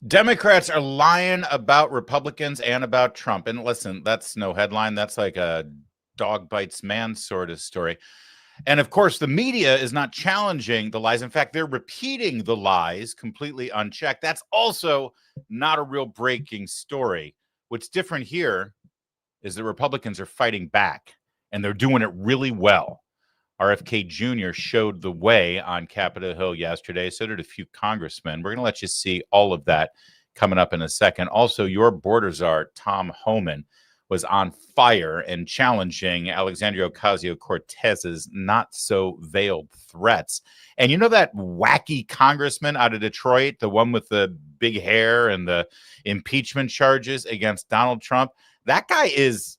Democrats are lying about Republicans and about Trump. And listen, that's no headline. That's like a dog bites man sort of story. And of course, the media is not challenging the lies. In fact, they're repeating the lies completely unchecked. That's also not a real breaking story. What's different here is the Republicans are fighting back, and they're doing it really well. RFK Jr. showed the way on Capitol Hill yesterday. So did a few congressmen. We're going to let you see all of that coming up in a second. Also, your border czar, Tom Homan, was on fire and challenging Alexandria Ocasio-Cortez's not-so-veiled threats. And you know that wacky congressman out of Detroit, the one with the big hair and the impeachment charges against Donald Trump? That guy is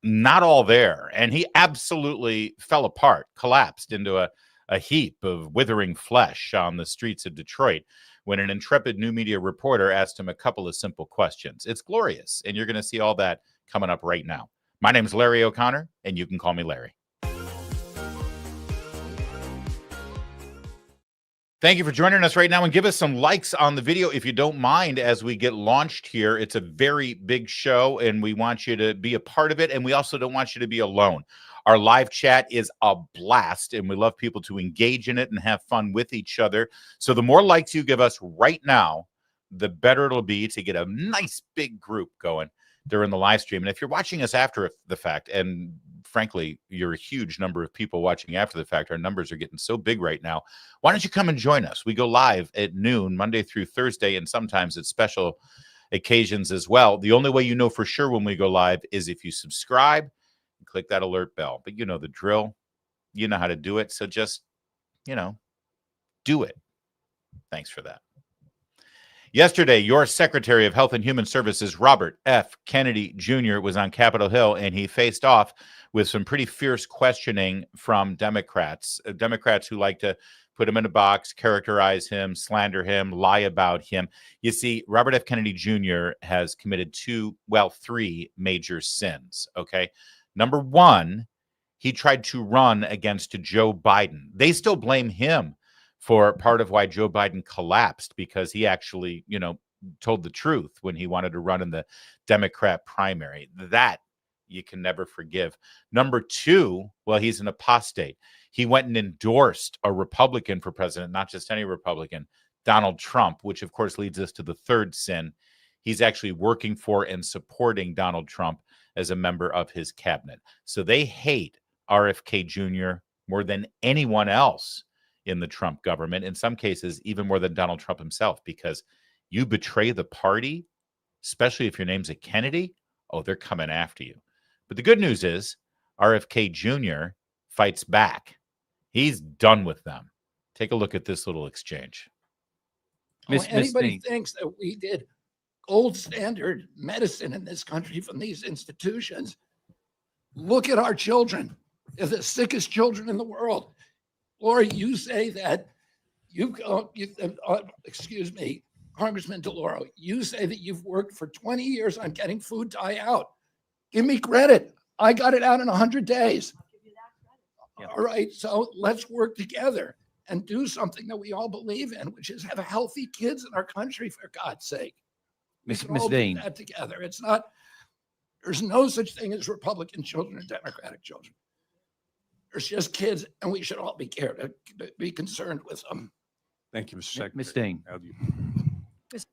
not all there, and he absolutely fell apart, collapsed into a heap of withering flesh on the streets of Detroit when an intrepid new media reporter asked him a couple of simple questions. It's glorious, and you're going to see all that coming up right now. My name is Larry O'Connor, and you can call me Larry. Thank you for joining us right now, and give us some likes on the video if you don't mind as we get launched here. It's a very big show, and we want you to be a part of it, and we also don't want you to be alone. Our live chat is a blast, and we love people to engage in it and have fun with each other. So the more likes you give us right now, the better it'll be to get a nice big group going during the live stream. And if you're watching us after the fact, and frankly, you're a huge number of people watching after the fact, our numbers are getting so big right now, why don't you come and join us? We go live at noon, Monday through Thursday, and sometimes at special occasions as well. The only way you know for sure when we go live is if you subscribe and click that alert bell. But you know the drill. You know how to do it. So just, do it. Thanks for that. Yesterday, your Secretary of Health and Human Services, Robert F. Kennedy Jr., was on Capitol Hill, and he faced off with some pretty fierce questioning from Democrats who like to put him in a box, characterize him, slander him, lie about him. You see, Robert F. Kennedy Jr. has committed three major sins, okay? Number one, he tried to run against Joe Biden. They still blame him for part of why Joe Biden collapsed, because he actually, told the truth when he wanted to run in the Democrat primary. That you can never forgive. Number two, well, he's an apostate. He went and endorsed a Republican for president, not just any Republican, Donald Trump, which of course leads us to the third sin. He's actually working for and supporting Donald Trump as a member of his cabinet. So they hate RFK Jr. more than anyone else in the Trump government, in some cases, even more than Donald Trump himself, because you betray the party, especially if your name's a Kennedy, oh, they're coming after you. But the good news is RFK Jr. fights back. He's done with them. Take a look at this little exchange. Anybody thinks that we did gold standard medicine in this country from these institutions, look at our children. They're the sickest children in the world. Laura, you say that excuse me, Congressman DeLauro, you say that you've worked for 20 years on getting food dye out. Give me credit. I got it out in 100 days. All right, so let's work together and do something that we all believe in, which is have healthy kids in our country, for God's sake. Ms. Dean. That together. It's not, there's no such thing as Republican children and Democratic children. There's just kids, and we should all be be concerned with them. Thank you, Mr. Secretary. Ms. Dean.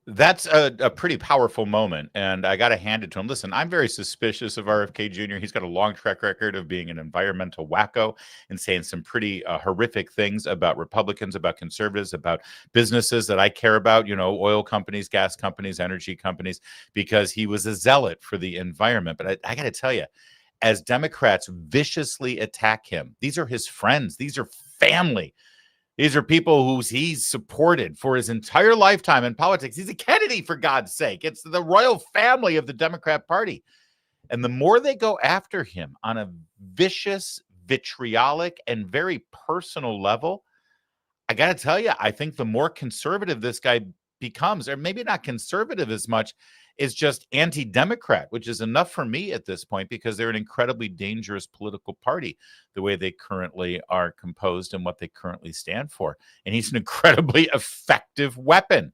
That's a pretty powerful moment, and I got to hand it to him. Listen, I'm very suspicious of RFK Jr. He's got a long track record of being an environmental wacko and saying some pretty horrific things about Republicans, about conservatives, about businesses that I care about, oil companies, gas companies, energy companies, because he was a zealot for the environment. But I got to tell you, as Democrats viciously attack him, these are his friends. These are family. These are people who he's supported for his entire lifetime in politics. He's a Kennedy, for God's sake. It's the royal family of the Democrat Party. And the more they go after him on a vicious, vitriolic, and very personal level, I got to tell you, I think the more conservative this guy becomes, or maybe not conservative as much, is just anti-Democrat, which is enough for me at this point, because they're an incredibly dangerous political party, the way they currently are composed and what they currently stand for. And he's an incredibly effective weapon.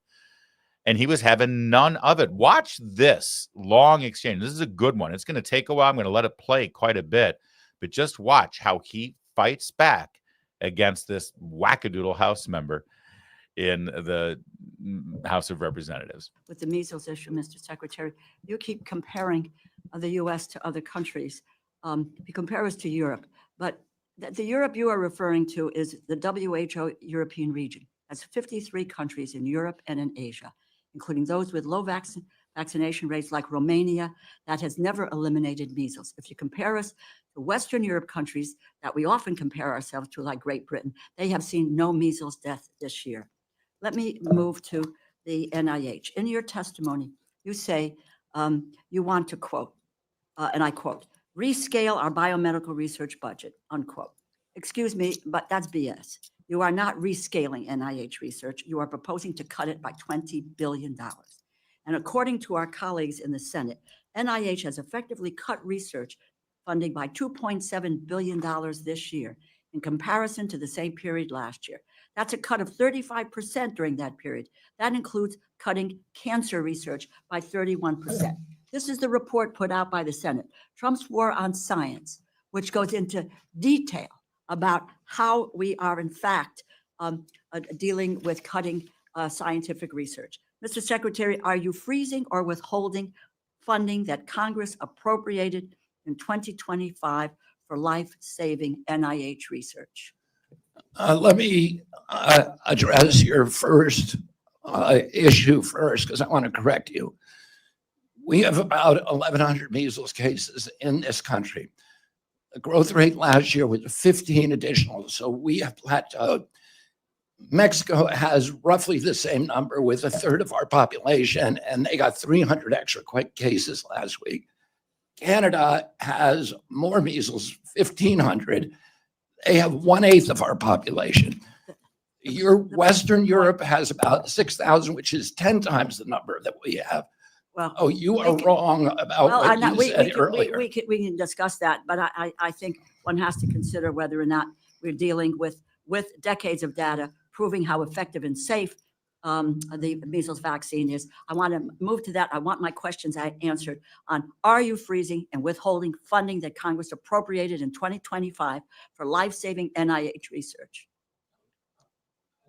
and he was having none of it. Watch this long exchange. This is a good one. It's going to take a while. I'm going to let it play quite a bit, but just watch how he fights back against this wackadoodle House member in the House of Representatives. With the measles issue, Mr. Secretary, you keep comparing the U.S. to other countries. You compare us to Europe, but the Europe you are referring to is the WHO European region. That's 53 countries in Europe and in Asia, including those with low vaccination rates like Romania, that has never eliminated measles. If you compare us to Western Europe countries that we often compare ourselves to, like Great Britain, they have seen no measles death this year. Let me move to the NIH. In your testimony, you say you want to quote, and I quote, rescale our biomedical research budget, unquote. Excuse me, but that's BS. You are not rescaling NIH research. You are proposing to cut it by $20 billion. And according to our colleagues in the Senate, NIH has effectively cut research funding by $2.7 billion this year in comparison to the same period last year. That's a cut of 35% during that period. That includes cutting cancer research by 31%. This is the report put out by the Senate, Trump's War on Science, which goes into detail about how we are, in fact, dealing with cutting scientific research. Mr. Secretary, are you freezing or withholding funding that Congress appropriated in 2025 for life-saving NIH research? Let me address your first issue first, because I want to correct you. We have about 1,100 measles cases in this country. The growth rate last year was 15 additional, so we have plateaued. Mexico has roughly the same number with a third of our population, and they got 300 extra cases last week. Canada has more measles, 1,500. They have 1/8 of our population. Western Europe has about 6,000, which is 10 times the number that we have. Well, you are wrong about what you said earlier. We can discuss that, but I think one has to consider whether or not we're dealing with decades of data proving how effective and safe the measles vaccine is. I want to move to that. I want my questions answered on, are you freezing and withholding funding that Congress appropriated in 2025 for life-saving NIH research?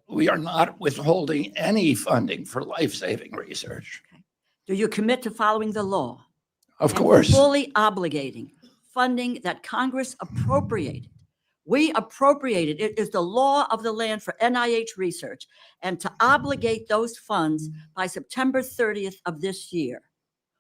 We are not withholding any funding for life-saving research. Okay. Do you commit to following the law? Of course. Fully obligating funding that Congress appropriated. We appropriated, it is the law of the land for NIH research, and to obligate those funds by September 30th of this year?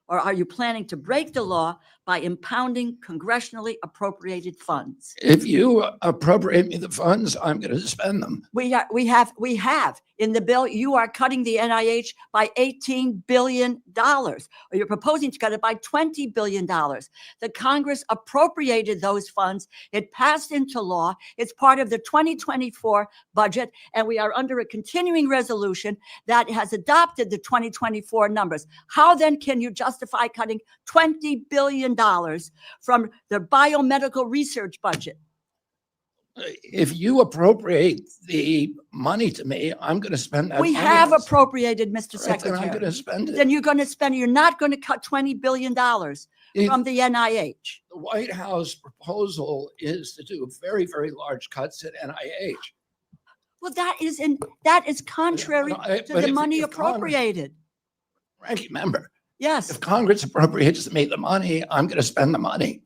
Or are you planning to break the law by impounding congressionally appropriated funds? If you appropriate me the funds, I'm going to spend them. We have in the bill, you are cutting the NIH by $18 billion, or you're proposing to cut it by $20 billion. The Congress appropriated those funds. It passed into law. It's part of the 2024 budget, and we are under a continuing resolution that has adopted the 2024 numbers. How then can you justify cutting $20 billion from the biomedical research budget? If you appropriate the money to me, I'm going to spend that. We have appropriated, Mr. Secretary. Then I'm going to spend it. Then you're going to spend, you're not going to cut $20 billion from the NIH. The White House proposal is to do very, very large cuts at NIH. Well, that is contrary to the money appropriated. Ranking member. Yes. If Congress appropriates me the money, I'm going to spend the money.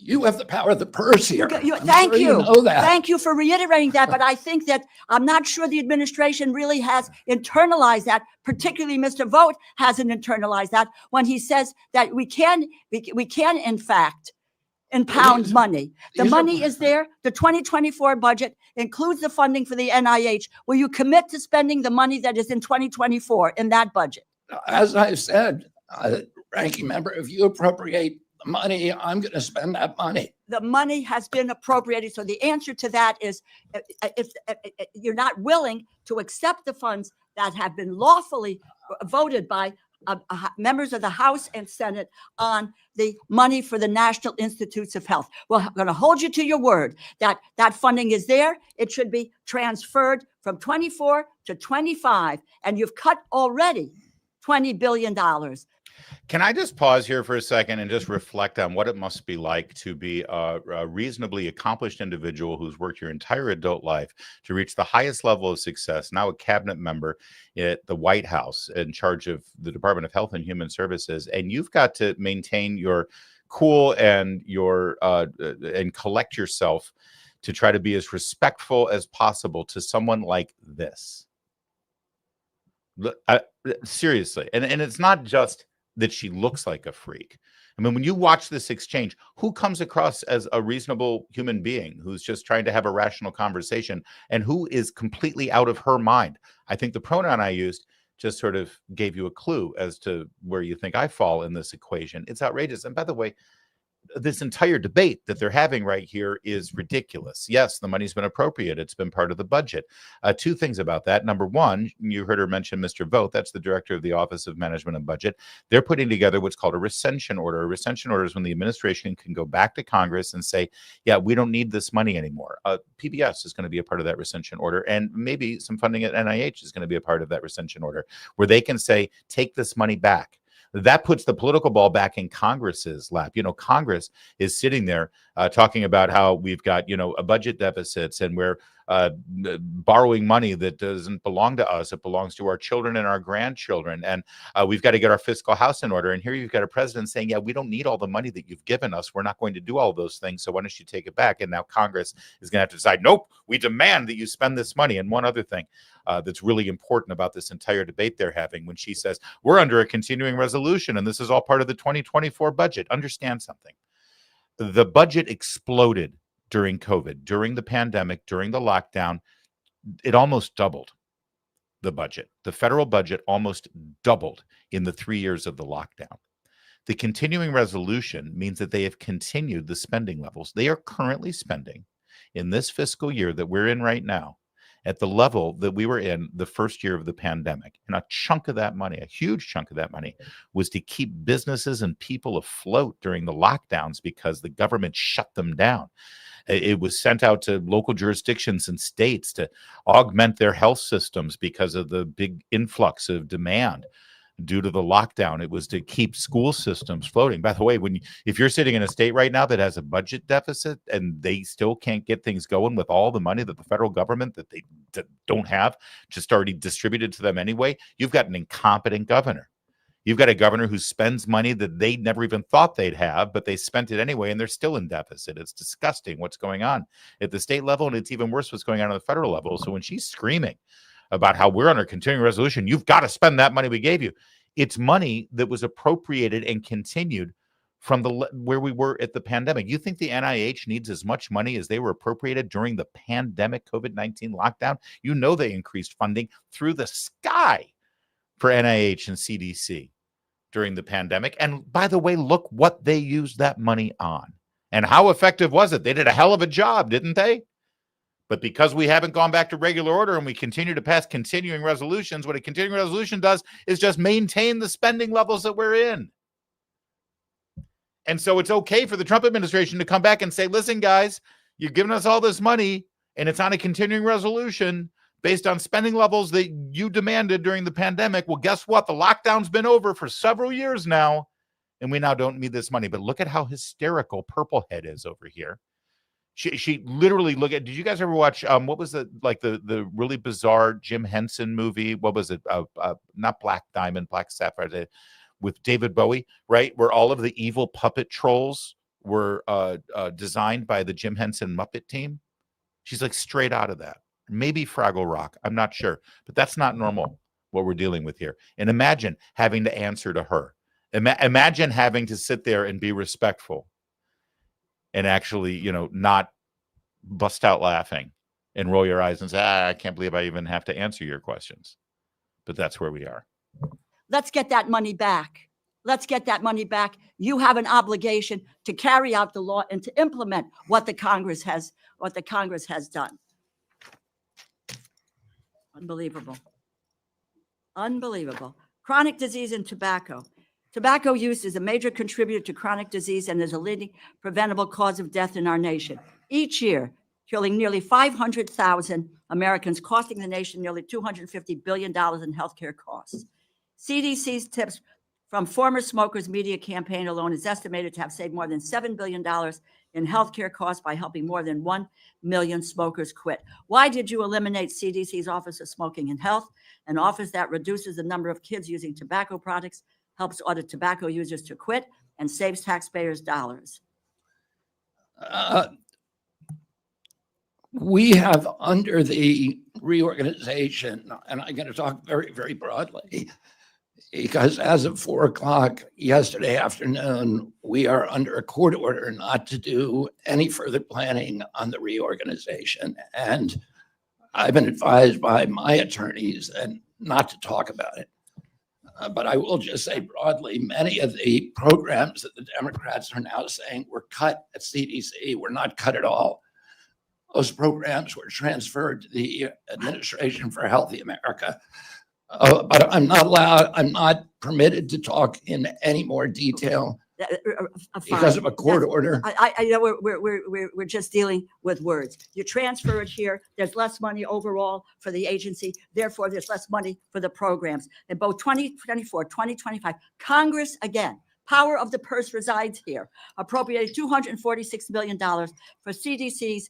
You have the power of the purse here. Thank you. You know that. Thank you for reiterating that. But I think that I'm not sure the administration really has internalized that. Particularly, Mr. Vogt hasn't internalized that when he says that we can in fact impound money. The money is there. The 2024 budget includes the funding for the NIH. Will you commit to spending the money that is in 2024 in that budget? As I said, ranking member, if you appropriate the money, I'm going to spend that money. The money has been appropriated. So the answer to that is if you're not willing to accept the funds that have been lawfully voted by members of the House and Senate on the money for the National Institutes of Health. Well, I'm going to hold you to your word that that funding is there. It should be transferred from 24 to 25, and you've cut already $20 billion. Can I just pause here for a second and just reflect on what it must be like to be a reasonably accomplished individual who's worked your entire adult life to reach the highest level of success, now a cabinet member at the White House in charge of the Department of Health and Human Services, and you've got to maintain your cool and your and collect yourself to try to be as respectful as possible to someone like this. Seriously, and it's not just that she looks like a freak. I mean, when you watch this exchange, who comes across as a reasonable human being who's just trying to have a rational conversation and who is completely out of her mind? I think the pronoun I used just sort of gave you a clue as to where you think I fall in this equation. It's outrageous. And by the way, this entire debate that they're having right here is ridiculous. Yes, the money's been appropriated. It's been part of the budget. Two things about that. Number one, you heard her mention Mr. Vogt. That's the director of the Office of Management and Budget. They're putting together what's called a recension order. A recension order is when the administration can go back to Congress and say, yeah, we don't need this money anymore. PBS is going to be a part of that recension order, and maybe some funding at NIH is going to be a part of that recension order, where they can say, take this money back. That puts the political ball back in Congress's lap. You know, Congress is sitting there talking about how we've got, you know, a budget deficits and we're borrowing money that doesn't belong to us. It belongs to our children and our grandchildren. And we've got to get our fiscal house in order. And here you've got a president saying, yeah, we don't need all the money that you've given us. We're not going to do all those things. So why don't you take it back? And now Congress is going to have to decide, nope, we demand that you spend this money. And one other thing that's really important about this entire debate they're having, when she says, we're under a continuing resolution and this is all part of the 2024 budget. Understand something. The budget exploded during COVID, during the pandemic, during the lockdown. It almost doubled the budget. The federal budget almost doubled in the 3 years of the lockdown. The continuing resolution means that they have continued the spending levels. They are currently spending in this fiscal year that we're in right now at the level that we were in the first year of the pandemic. And a chunk of that money, a huge chunk of that money, was to keep businesses and people afloat during the lockdowns because the government shut them down. It was sent out to local jurisdictions and states to augment their health systems because of the big influx of demand due to the lockdown. It was to keep school systems floating. By the way, if you're sitting in a state right now that has a budget deficit and they still can't get things going with all the money that the federal government that they don't have just already distributed to them anyway, you've got an incompetent governor. You've got a governor who spends money that they never even thought they'd have, but they spent it anyway, and they're still in deficit. It's disgusting what's going on at the state level, and it's even worse what's going on at the federal level. So when she's screaming about how we're under continuing resolution, you've got to spend that money we gave you. It's money that was appropriated and continued from where we were at the pandemic. You think the NIH needs as much money as they were appropriated during the pandemic COVID-19 lockdown? You know they increased funding through the sky for NIH and CDC during the pandemic. And by the way, look what they used that money on. And how effective was it? They did a hell of a job, didn't they? But because we haven't gone back to regular order and we continue to pass continuing resolutions, what a continuing resolution does is just maintain the spending levels that we're in. And so it's okay for the Trump administration to come back and say, listen, guys, you've given us all this money and it's on a continuing resolution based on spending levels that you demanded during the pandemic. Well, guess what? The lockdown's been over for several years now, and we now don't need this money. But look at how hysterical Purplehead is over here. She literally did you guys ever watch what was the really bizarre Jim Henson movie? What was it? Not Black Diamond, Black Sapphire, with David Bowie, right? Where all of the evil puppet trolls were designed by the Jim Henson Muppet team. She's like straight out of that. Maybe Fraggle Rock. I'm not sure, but that's not normal what we're dealing with here. And imagine having to answer to her. Imagine having to sit there and be respectful and actually, you know, not bust out laughing and roll your eyes and say, I can't believe I even have to answer your questions. But that's where we are. Let's get that money back. Let's get that money back. You have an obligation to carry out the law and to implement what the Congress has done. Unbelievable. Unbelievable. Chronic disease and tobacco. Tobacco use is a major contributor to chronic disease and is a leading preventable cause of death in our nation. Each year, killing nearly 500,000 Americans, costing the nation nearly $250 billion in healthcare costs. CDC's tips from former smokers media campaign alone is estimated to have saved more than $7 billion in healthcare costs by helping more than 1 million smokers quit. Why did you eliminate CDC's Office of Smoking and Health, an office that reduces the number of kids using tobacco products, helps order tobacco users to quit, and saves taxpayers dollars? We have, under the reorganization, and I'm going to talk very, very broadly, because as of 4 o'clock yesterday afternoon, we are under a court order not to do any further planning on the reorganization. And I've been advised by my attorneys and not to talk about it. But I will just say broadly, many of the programs that the Democrats are now saying were cut at CDC were not cut at all. Those programs were transferred to the Administration for Healthy America. But I'm not permitted to talk in any more detail because of a court order. I know we're just dealing with words. You transfer it here, there's less money overall for the agency, therefore there's less money for the programs. In both 2024, 2025, Congress, again, power of the purse resides here, appropriated $246 million for CDC's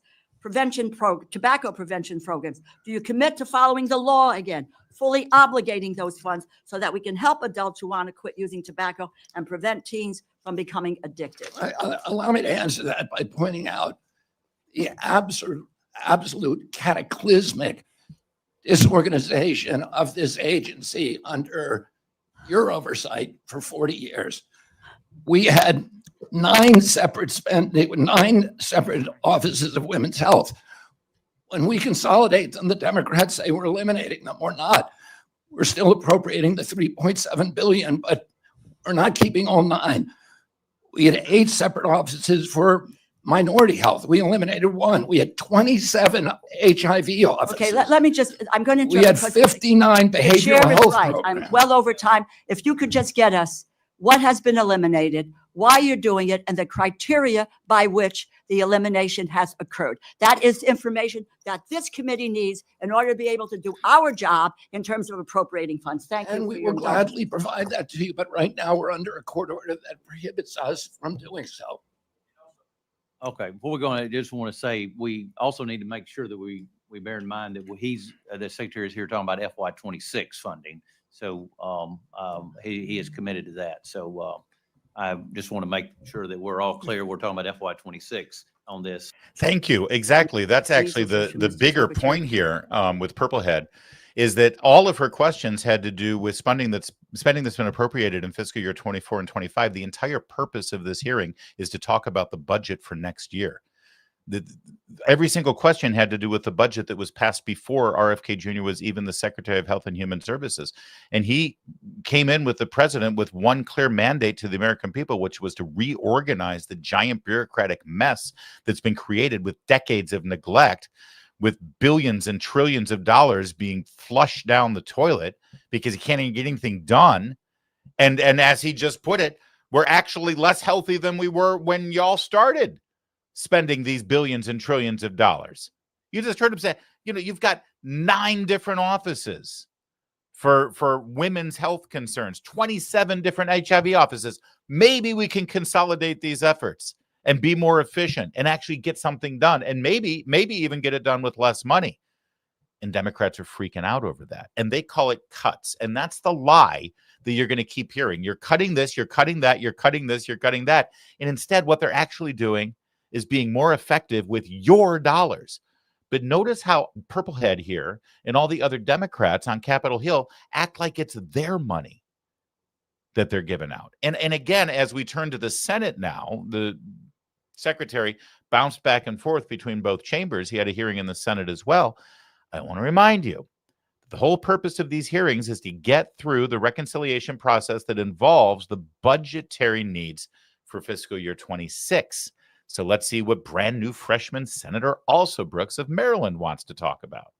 tobacco prevention programs. Do you commit to following the law again, fully obligating those funds so that we can help adults who want to quit using tobacco and prevent teens from becoming addicted? Allow me to answer that by pointing out the absolute cataclysmic disorganization of this agency under your oversight for 40 years. We had 9 separate offices of women's health. When we consolidate them, the Democrats say we're eliminating them. We're not. We're still appropriating the $3.7 billion, but we're not keeping all 9. We had 8 separate offices for minority health. We eliminated 1. We had 27 HIV offices. Okay, let me just, I'm going to. We had 59 behavioral health programs. I'm well over time. If you could just get us what has been eliminated, why you're doing it, and the criteria by which the elimination has occurred. That is information that this committee needs in order to be able to do our job in terms of appropriating funds. Thank you. And we will gladly provide that to you, but right now we're under a court order that prohibits us from doing so. Okay, before we go on, I just want to say we also need to make sure that we bear in mind that the secretary is here talking about FY26 funding. So he is committed to that. So I just want to make sure that we're all clear. We're talking about FY26 on this. Thank you. Exactly. That's actually the bigger point here with Purplehead, is that all of her questions had to do with spending that's been appropriated in fiscal year 24 and 25. The entire purpose of this hearing is to talk about the budget for next year. Every single question had to do with the budget that was passed before RFK Jr. was even the Secretary of Health and Human Services. And he came in with the president with one clear mandate to the American people, which was to reorganize the giant bureaucratic mess that's been created with decades of neglect, with billions and trillions of dollars being flushed down the toilet because he can't even get anything done. And as he just put it, we're actually less healthy than we were when y'all started spending these billions and trillions of dollars. You just heard him say, you've got 9 different offices for women's health concerns, 27 different HIV offices. Maybe we can consolidate these efforts and be more efficient and actually get something done, and maybe even get it done with less money. And Democrats are freaking out over that. And they call it cuts. And that's the lie that you're going to keep hearing. You're cutting this, you're cutting that, you're cutting this, you're cutting that. And instead, what they're actually doing is being more effective with your dollars. But notice how Purplehead here and all the other Democrats on Capitol Hill act like it's their money that they're giving out. And again, as we turn to the Senate now, the secretary bounced back and forth between both chambers. He had a hearing in the Senate as well. I want to remind you, the whole purpose of these hearings is to get through the reconciliation process that involves the budgetary needs for fiscal year 26. So let's see what brand new freshman Senator Alsobrooks of Maryland wants to talk about.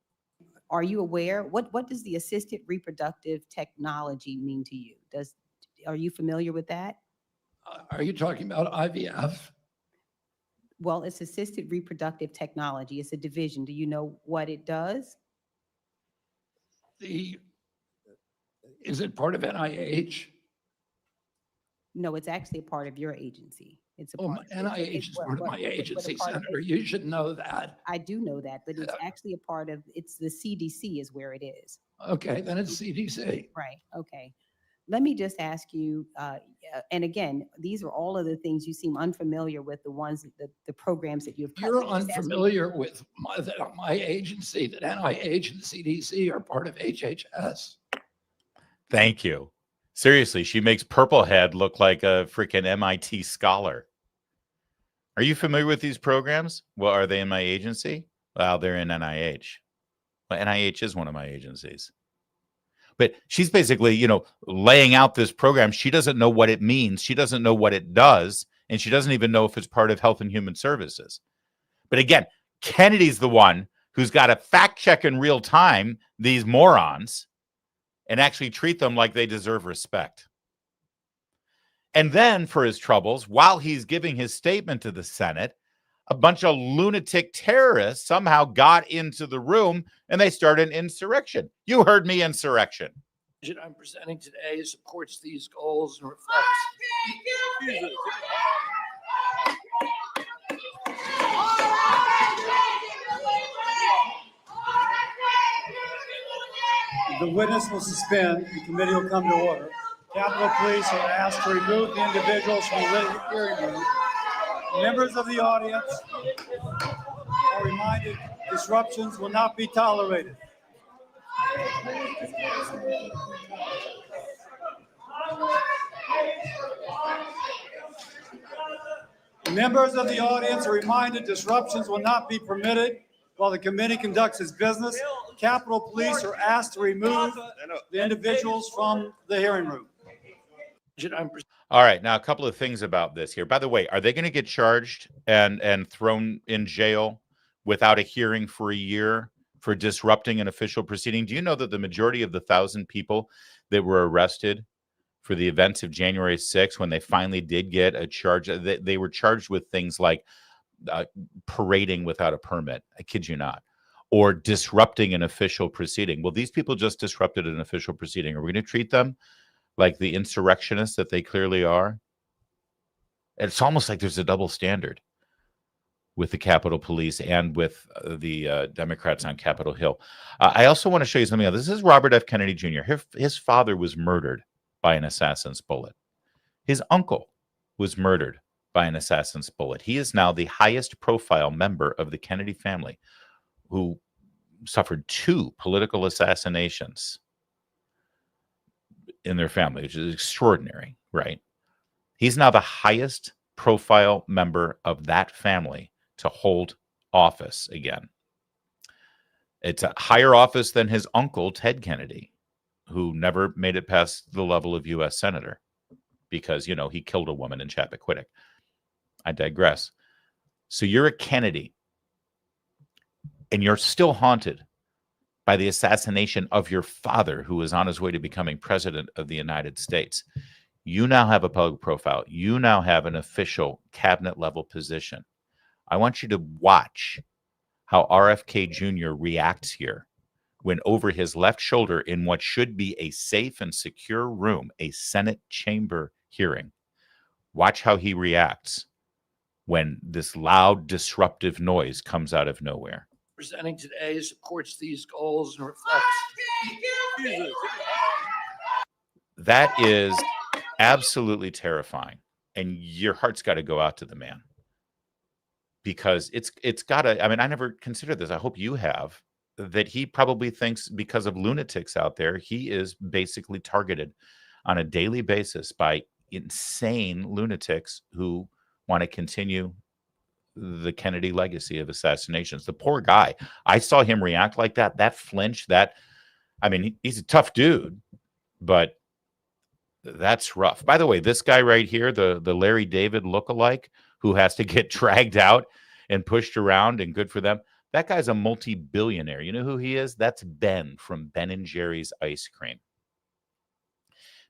Are you aware? What does the assisted reproductive technology mean to you? Are you familiar with that? Are you talking about IVF? Well, it's assisted reproductive technology. It's a division. Do you know what it does? Is it part of NIH? No, it's actually a part of your agency. It's a Oh, part. NIH is part of my but a agency, part of Senator. You should know that. I do know that, but it's actually a part of, it's the CDC is where it is. Okay, then it's CDC. Right, okay. Let me just ask you, and again, these are all of the things you seem unfamiliar with, the ones, the programs that you've. You're unfamiliar with my agency, that NIH and CDC are part of HHS. Thank you. Seriously, she makes Purplehead look like a freaking MIT scholar. Are you familiar with these programs? Well, are they in my agency? Well, they're in NIH. Well, NIH is one of my agencies. But she's basically, you know, laying out this program. She doesn't know what it means. She doesn't know what it does. And she doesn't even know if it's part of Health and Human Services. But again, Kennedy's the one who's got to fact check in real time these morons and actually treat them like they deserve respect. And then for his troubles, while he's giving his statement to the Senate, a bunch of lunatic terrorists somehow got into the room and they started an insurrection. You heard me, insurrection. I'm presenting today supports these goals and reflects. The witness will suspend. The committee will come to order. Capitol Police are asked to remove the individuals from the hearing room. Members of the audience are reminded disruptions will not be tolerated. Members of the audience are reminded disruptions will not be permitted while the committee conducts its business. Capitol Police are asked to remove the individuals from the hearing room. All right, now a couple of things about this here. By the way, are they going to get charged and thrown in jail without a hearing for a year for disrupting an official proceeding? Do you know that the majority of the 1,000 people that were arrested for the events of January 6th, when they finally did get a charge, they were charged with things like parading without a permit, I kid you not, or disrupting an official proceeding? Well, these people just disrupted an official proceeding. Are we going to treat them like the insurrectionists that they clearly are? It's almost like there's a double standard with the Capitol Police and with the Democrats on Capitol Hill. I also want to show you something else. This is Robert F. Kennedy Jr. His father was murdered by an assassin's bullet. His uncle was murdered by an assassin's bullet. He is now the highest profile member of the Kennedy family, who suffered 2 political assassinations in their family, which is extraordinary, right? He's now the highest profile member of that family to hold office again. It's a higher office than his uncle, Ted Kennedy, who never made it past the level of U.S. Senator because, you know, he killed a woman in Chappaquiddick. I digress. So you're a Kennedy, and you're still haunted by the assassination of your father, who was on his way to becoming president of the United States. You now have a public profile. You now have an official cabinet level position. I want you to watch how RFK Jr. reacts here when over his left shoulder, in what should be a safe and secure room, a Senate chamber hearing, watch how he reacts when this loud, disruptive noise comes out of nowhere. Presenting today supports these goals and reflects. That is absolutely terrifying. And your heart's got to go out to the man, because it's got to, I mean, I never considered this. I hope you have, that he probably thinks because of lunatics out there, he is basically targeted on a daily basis by insane lunatics who want to continue the Kennedy legacy of assassinations. The poor guy, I saw him react like that, that flinch, that, I mean, he's a tough dude, but that's rough. By the way, this guy right here, the Larry David lookalike who has to get dragged out and pushed around, and good for them. That guy's a multi-billionaire. You know who he is? That's Ben from Ben and Jerry's ice cream.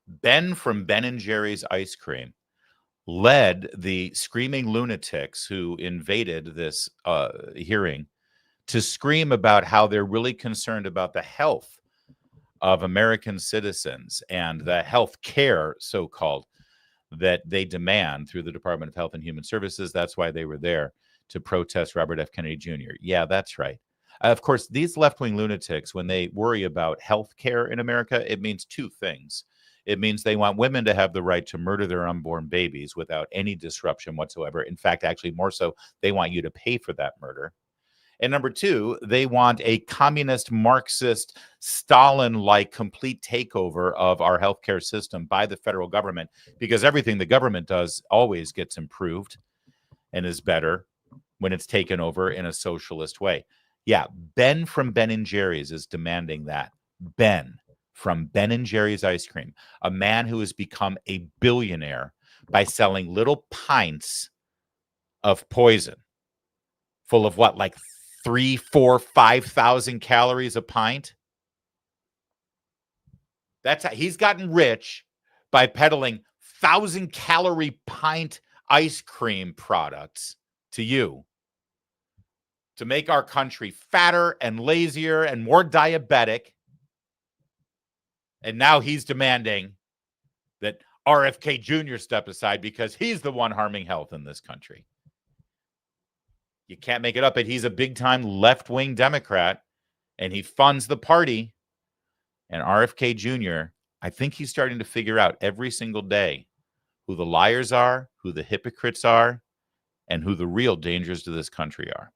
Ben from Ben and Jerry's ice cream led the screaming lunatics who invaded this hearing to scream about how they're really concerned about the health of American citizens and the health care, so-called, that they demand through the Department of Health and Human Services. That's why they were there, to protest Robert F. Kennedy Jr. Yeah, that's right. Of course, these left-wing lunatics, when they worry about health care in America, it means two things. It means they want women to have the right to murder their unborn babies without any disruption whatsoever. In fact, actually more so, they want you to pay for that murder. And number two, they want a communist, Marxist, Stalin-like complete takeover of our healthcare system by the federal government, because everything the government does always gets improved and is better when it's taken over in a socialist way. Yeah, Ben from Ben and Jerry's is demanding that. Ben from Ben and Jerry's ice cream, a man who has become a billionaire by selling little pints of poison full of what, like 3, 4, 5,000 calories a pint. That's how he's gotten rich, by peddling 1,000-calorie pint ice cream products to you to make our country fatter and lazier and more diabetic. And now he's demanding that RFK Jr. step aside because he's the one harming health in this country. You can't make it up, but he's a big-time left-wing Democrat, and he funds the party. And RFK Jr., I think he's starting to figure out every single day who the liars are, who the hypocrites are, and who the real dangers to this country are.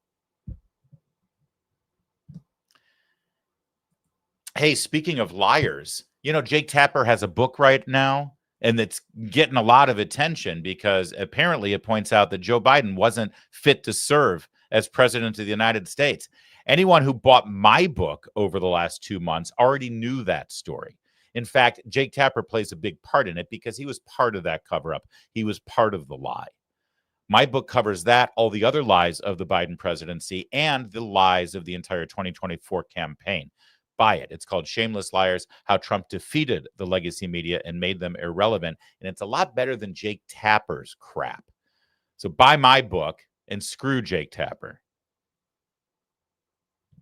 Hey, speaking of liars, you know, Jake Tapper has a book right now, and it's getting a lot of attention because apparently it points out that Joe Biden wasn't fit to serve as president of the United States. Anyone who bought my book over the last 2 months already knew that story. In fact, Jake Tapper plays a big part in it because he was part of that cover-up. He was part of the lie. My book covers that, all the other lies of the Biden presidency, and the lies of the entire 2024 campaign. Buy it. It's called Shameless Liars, How Trump Defeated the Legacy Media and Made Them Irrelevant. And it's a lot better than Jake Tapper's crap. So buy my book and screw Jake Tapper.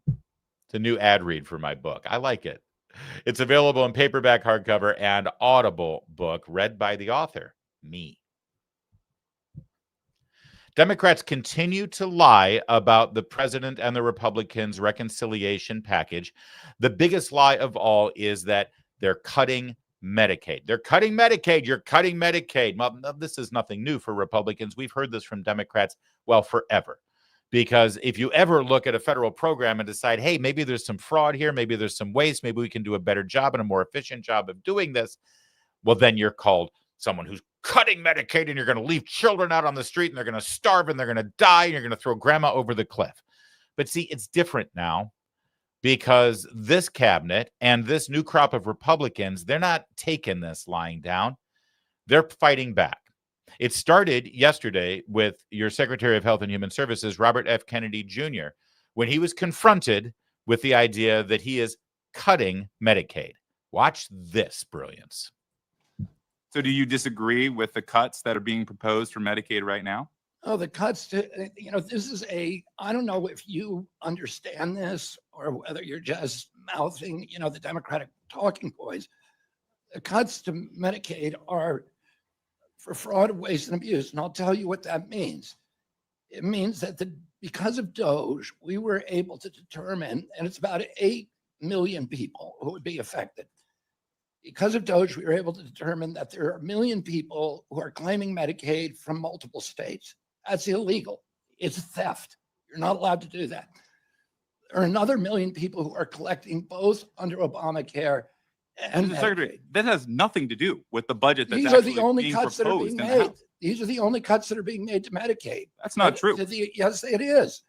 It's a new ad read for my book. I like it. It's available in paperback, hardcover, and Audible book read by the author, me. Democrats continue to lie about the president and the Republicans' reconciliation package. The biggest lie of all is that they're cutting Medicaid. They're cutting Medicaid. You're cutting Medicaid. Well, this is nothing new for Republicans. We've heard this from Democrats, well, forever. Because if you ever look at a federal program and decide, hey, maybe there's some fraud here, maybe there's some waste, maybe we can do a better job and a more efficient job of doing this, well, then you're called someone who's cutting Medicaid, and you're going to leave children out on the street, and they're going to starve, and they're going to die, and you're going to throw grandma over the cliff. But see, it's different now because this cabinet and this new crop of Republicans, they're not taking this lying down. They're fighting back. It started yesterday with your Secretary of Health and Human Services, Robert F. Kennedy Jr., when he was confronted with the idea that he is cutting Medicaid. Watch this brilliance. So do you disagree with the cuts that are being proposed for Medicaid right now? Oh, the cuts to, this is I don't know if you understand this or whether you're just mouthing, the Democratic talking points. The cuts to Medicaid are for fraud, waste, and abuse. And I'll tell you what that means. It means that because of DOGE, we were able to determine, and it's about 8 million people who would be affected. Because of DOGE, we were able to determine that there are 1 million people who are claiming Medicaid from multiple states. That's illegal. It's theft. You're not allowed to do that. There are another 1 million people who are collecting both under Obamacare and Mr. Secretary, that has nothing to do with the budget that's These are the actually only being cuts that are being proposed in the made. House. These are the only cuts that are being made to Medicaid. That's not true. Yes, it is.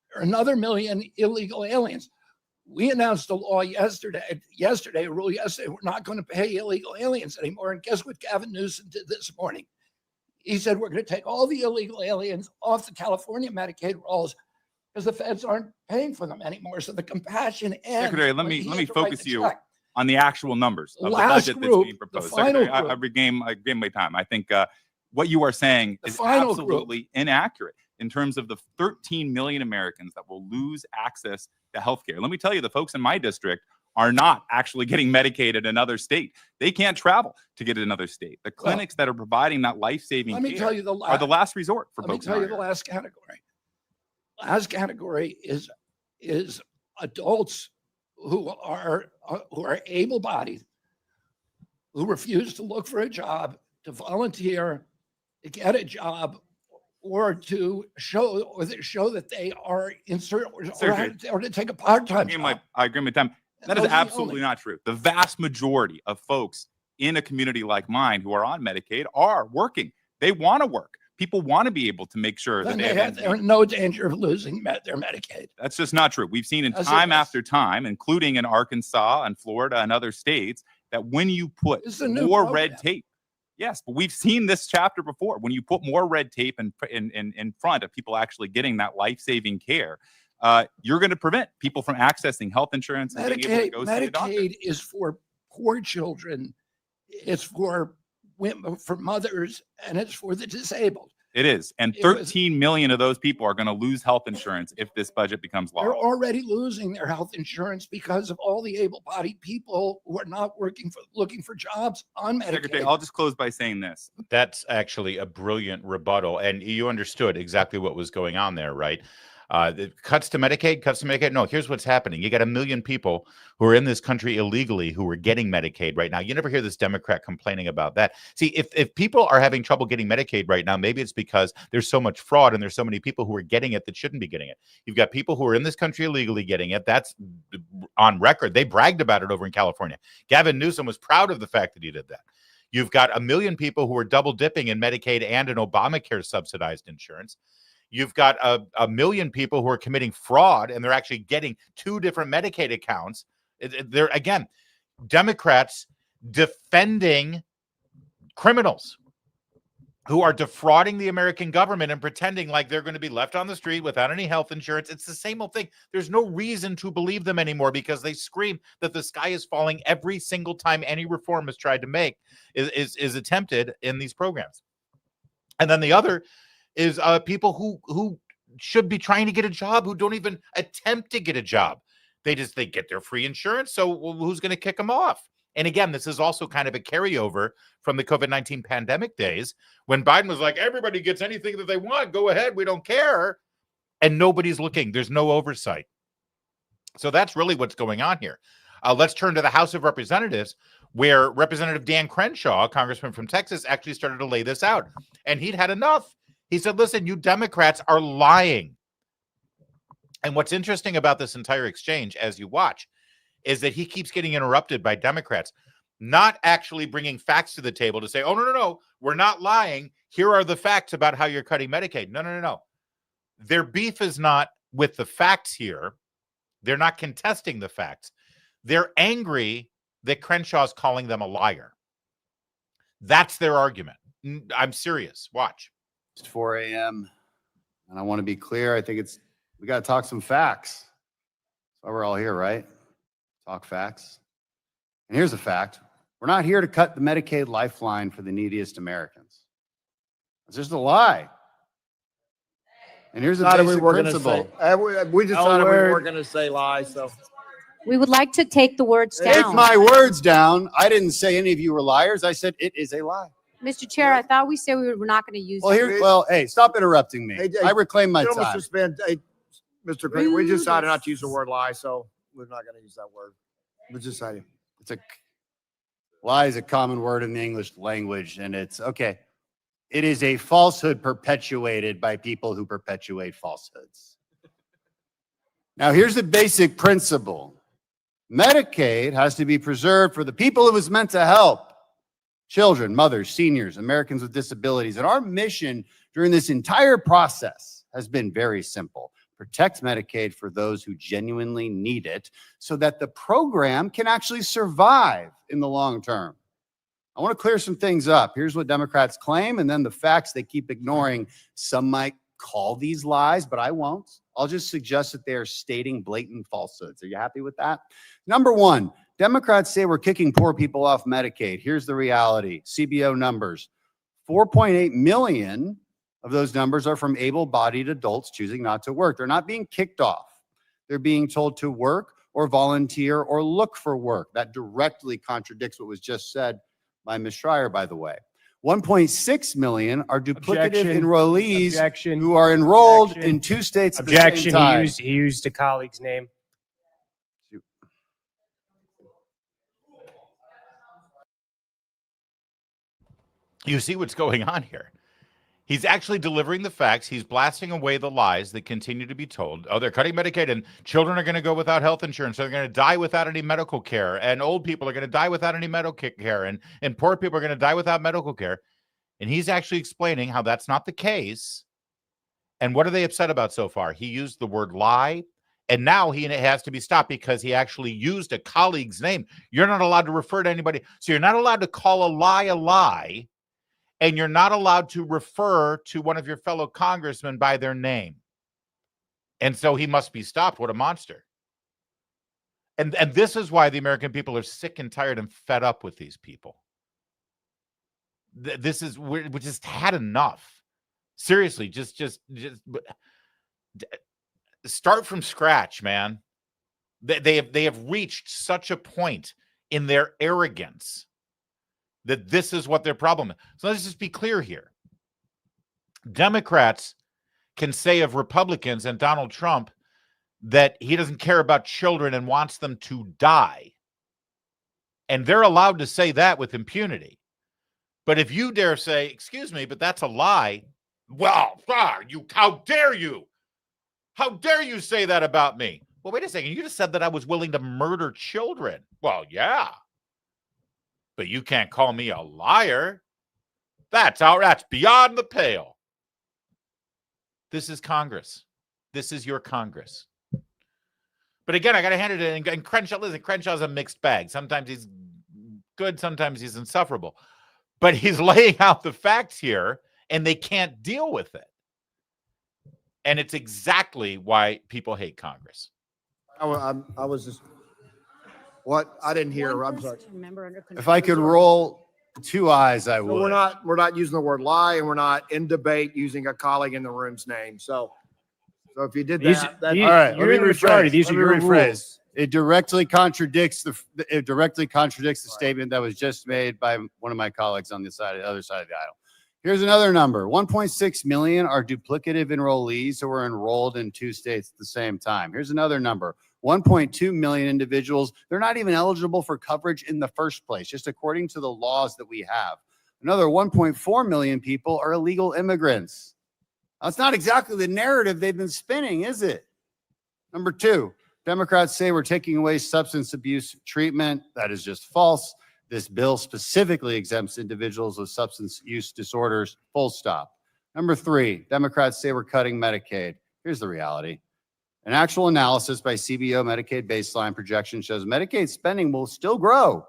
There are another 1 million illegal aliens. We announced a law yesterday, a rule yesterday, we're not going to pay illegal aliens anymore. And guess what Gavin Newsom did this morning? He said, we're going to take all the illegal aliens off the California Medicaid rolls. because the feds aren't paying for them anymore. So the compassion ends. Secretary, let when me he let has me to write focus the you check. on the actual numbers of the Last budget that's group, being the proposed. final Secretary, I group. regain my time. I think what you are saying The is final group. absolutely inaccurate in terms of the 13 million Americans that will lose access to healthcare. Let me tell you, the folks in my district are not actually getting Medicaid in another state. They can't travel to get in another state. The clinics that are providing that life-saving Let me tell care you the are the last resort for Let me folks in tell our you the area. last category. Last category is adults who are able-bodied, who refuse to look for a job, to volunteer, to get a job, or to show that they are or to take a part-time job. I agree with them. That is Those are the absolutely only- not true. The vast majority of folks in a community like mine who are on Medicaid are working. They want to work. People want to be able to make sure that Then they have ends they're meet. in no danger of losing their Medicaid. That's just not true. We've seen in Yes, it time is. after time, including in Arkansas and Florida and other states, that when you put This is a new more program. red tape, yes, but we've seen this chapter before. When you put more red tape in front of people actually getting that life-saving care, you're going to prevent people from accessing health insurance and being able to go see a doctor. Medicaid is for poor children. It's for women, for mothers, and it's for the disabled. It is. And It was- 13 million of those people are going to lose health insurance if this budget becomes law. They're already losing their health insurance because of all the able-bodied people who are not looking for jobs on Secretary, Medicaid. I'll just close by saying this. That's actually a brilliant rebuttal. And you understood exactly what was going on there, right? The cuts to Medicaid. No, here's what's happening. You got 1 million people who are in this country illegally who are getting Medicaid right now. You never hear this Democrat complaining about that. See, if people are having trouble getting Medicaid right now, maybe it's because there's so much fraud and there's so many people who are getting it that shouldn't be getting it. You've got people who are in this country illegally getting it. That's on record. They bragged about it over in California. Gavin Newsom was proud of the fact that he did that. You've got 1 million people who are double dipping in Medicaid and in Obamacare subsidized insurance. You've got a million people who are committing fraud and they're actually getting 2 different Medicaid accounts. They're, again, Democrats defending criminals who are defrauding the American government and pretending like they're going to be left on the street without any health insurance. It's the same old thing. There's no reason to believe them anymore because they scream that the sky is falling every single time any reform is tried to make is attempted in these programs. And then the other is people who should be trying to get a job who don't even attempt to get a job. They get their free insurance. So who's going to kick them off? And again, this is also kind of a carryover from the COVID-19 pandemic days when Biden was like, everybody gets anything that they want. Go ahead. We don't care. And nobody's looking. There's no oversight. So that's really what's going on here. Let's turn to the House of Representatives, where Representative Dan Crenshaw, congressman from Texas, actually started to lay this out. And he'd had enough. He said, listen, you Democrats are lying. And what's interesting about this entire exchange, as you watch, is that he keeps getting interrupted by Democrats, not actually bringing facts to the table to say, oh, no, we're not lying. Here are the facts about how you're cutting Medicaid. No. Their beef is not with the facts here. They're not contesting the facts. They're angry that Crenshaw's calling them a liar. That's their argument. I'm serious. Watch. It's 4 a.m. and I want to be clear. I think we got to talk some facts. That's why we're all here, right? Talk facts. And here's a fact. We're not here to cut the Medicaid lifeline for the neediest Americans. It's just a lie. And here's a Decided we basic were gonna principle. say- we decided we weren't going to say lies, so. We would like to take the words Take down. my words down. I didn't say any of you were liars. I said it is a lie. Mr. Chair, I thought we said we were not going to use. Well, hey, stop interrupting me. Hey, I reclaim my Gentlemen, time. suspend, Mr. Green, we decided not to use the word lie, so we're not going to use that word. We decided. Lie is a common word in the English language, and it's okay. It is a falsehood perpetuated by people who perpetuate falsehoods. Now, here's the basic principle. Medicaid has to be preserved for the people it was meant to help. Children, mothers, seniors, Americans with disabilities. And our mission during this entire process has been very simple. Protect Medicaid for those who genuinely need it so that the program can actually survive in the long term. I want to clear some things up. Here's what Democrats claim, and then the facts they keep ignoring. Some might call these lies, but I won't. I'll just suggest that they are stating blatant falsehoods. Are you happy with that? Number one, Democrats say we're kicking poor people off Medicaid. Here's the reality. CBO numbers. 4.8 million of those numbers are from able-bodied adults choosing not to work. They're not being kicked off. They're being told to work or volunteer or look for work. That directly contradicts what was just said by Ms. Schreier, by the way. 1.6 million are duplicative Objection. enrollees Objection. who are enrolled Objection. in 2 states at the same Objection. time. He used a colleague's name. You see what's going on here. He's actually delivering the facts. He's blasting away the lies that continue to be told. Oh, they're cutting Medicaid and children are going to go without health insurance. They're going to die without any medical care. And old people are going to die without any medical care. And poor people are going to die without medical care. And he's actually explaining how that's not the case. And what are they upset about so far? He used the word lie. And now he has to be stopped because he actually used a colleague's name. You're not allowed to refer to anybody. So you're not allowed to call a lie. And you're not allowed to refer to one of your fellow congressmen by their name. And so he must be stopped. What a monster. And this is why the American people are sick and tired and fed up with these people. We just had enough. Seriously, just start from scratch, man. They have reached such a point in their arrogance that this is what their problem is. So let's just be clear here. Democrats can say of Republicans and Donald Trump that he doesn't care about children and wants them to die. And they're allowed to say that with impunity. But if you dare say, excuse me, but that's a lie, well, how dare you? How dare you say that about me? Well, wait a second. You just said that I was willing to murder children. Well, yeah. But you can't call me a liar. That's beyond the pale. This is Congress. This is your Congress. But again, I got to hand it in. And Crenshaw's a mixed bag. Sometimes he's good. Sometimes he's insufferable. But he's laying out the facts here, and they can't deal with it. And it's exactly why people hate Congress. I was just, what? I didn't hear. I'm sorry. If I could roll 2 eyes, I So would. we're not using the word lie, and we're not in debate using a colleague in the room's name. So if you did These- that, you- All right, You're in the majority. These are your rephrase. rules. It directly contradicts the statement that was just made by one of my colleagues on the other side of the aisle. Here's another number. 1.6 million are duplicative enrollees who are enrolled in 2 states at the same time. Here's another number. 1.2 million individuals, they're not even eligible for coverage in the first place, just according to the laws that we have. Another 1.4 million people are illegal immigrants. That's not exactly the narrative they've been spinning, is it? Number 2, Democrats say we're taking away substance abuse treatment. That is just false. This bill specifically exempts individuals with substance use disorders, full stop. Number 3, Democrats say we're cutting Medicaid. Here's the reality. An actual analysis by CBO Medicaid baseline projection shows Medicaid spending will still grow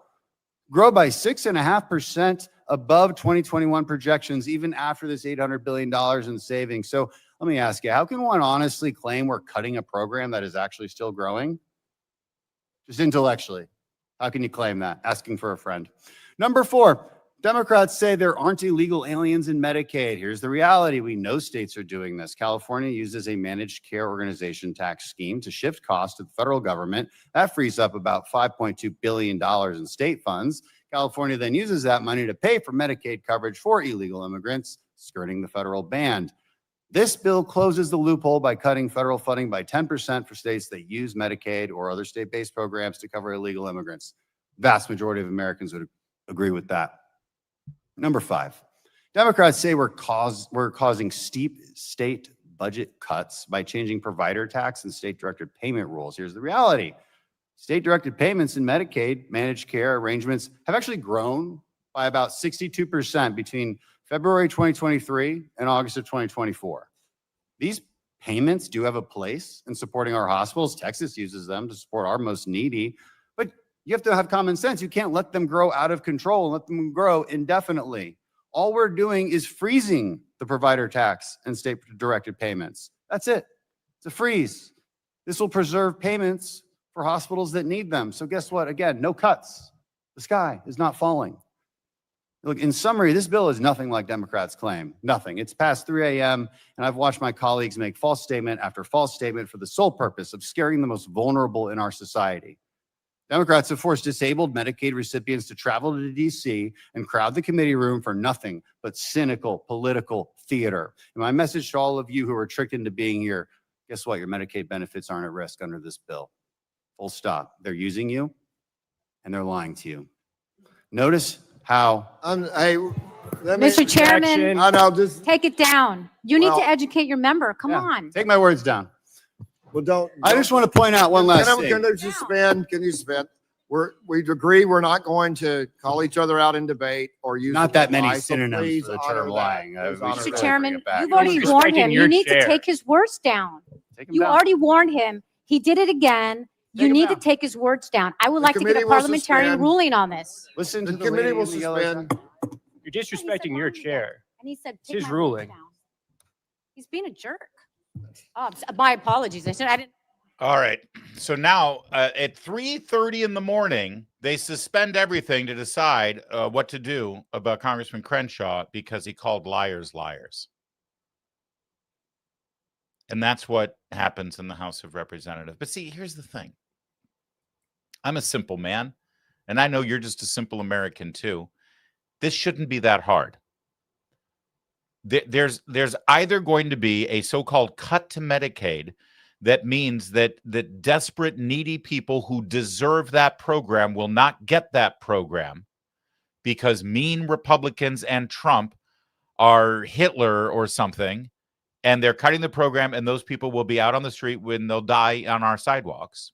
by 6.5% above 2021 projections, even after this $800 billion in savings. So let me ask you, how can one honestly claim we're cutting a program that is actually still growing? Just intellectually. How can you claim that? Asking for a friend. Number 4, Democrats say there aren't illegal aliens in Medicaid. Here's the reality. We know states are doing this. California uses a managed care organization tax scheme to shift costs to the federal government. That frees up about $5.2 billion in state funds. California then uses that money to pay for Medicaid coverage for illegal immigrants, skirting the federal ban. This bill closes the loophole by cutting federal funding by 10% for states that use Medicaid or other state-based programs to cover illegal immigrants. Vast majority of Americans would agree with that. Number 5, Democrats say we're causing steep state budget cuts by changing provider tax and state-directed payment rules. Here's the reality. State-directed payments in Medicaid managed care arrangements have actually grown by about 62% between February 2023 and August of 2024. These payments do have a place in supporting our hospitals. Texas uses them to support our most needy, but you have to have common sense. You can't let them grow out of control and let them grow indefinitely. All we're doing is freezing the provider tax and state-directed payments. That's it. It's a freeze. This will preserve payments for hospitals that need them. So guess what? Again, no cuts. The sky is not falling. Look, in summary, this bill is nothing like Democrats claim. Nothing. It's past 3 a.m., and I've watched my colleagues make false statement after false statement for the sole purpose of scaring the most vulnerable in our society. Democrats have forced disabled Medicaid recipients to travel to D.C. and crowd the committee room for nothing but cynical political theater. And my message to all of you who are tricked into being here, guess what? Your Medicaid benefits aren't at risk under this bill. Full stop. They're using you, and they're lying to you. Notice how Mr. Chairman, just, take it down. You need to Well, educate your member. Come Yeah, on. take my words down. well, don't. I just want to point out one last thing. Can you suspend? Can you suspend? We agree we're not going to call each other out in debate or use. Not the that word many lie, so synonyms please for the honor term that. lying. Please We honor should that. Mr. Chairman, bring it back. you've already He's warned respecting him. your You need to chair. take his words down. Take 'em You down. already warned him. He did it again. You Take 'em need to down. take his words down. I would The like to get committee a will parliamentarian suspend. ruling on this. Listen to The the committee lady will in the yellow suspend. jacket. You're disrespecting your chair. And he said, It's take his my words ruling. down. He's being a jerk. My apologies. I didn't. All right. So now at 3:30 in the morning, they suspend everything to decide what to do about Congressman Crenshaw because he called liars liars. And that's what happens in the House of Representatives. But see, here's the thing. I'm a simple man, and I know you're just a simple American too. This shouldn't be that hard. There's either going to be a so-called cut to Medicaid that means that desperate, needy people who deserve that program will not get that program because mean Republicans and Trump are Hitler or something, and they're cutting the program, and those people will be out on the street when they'll die on our sidewalks.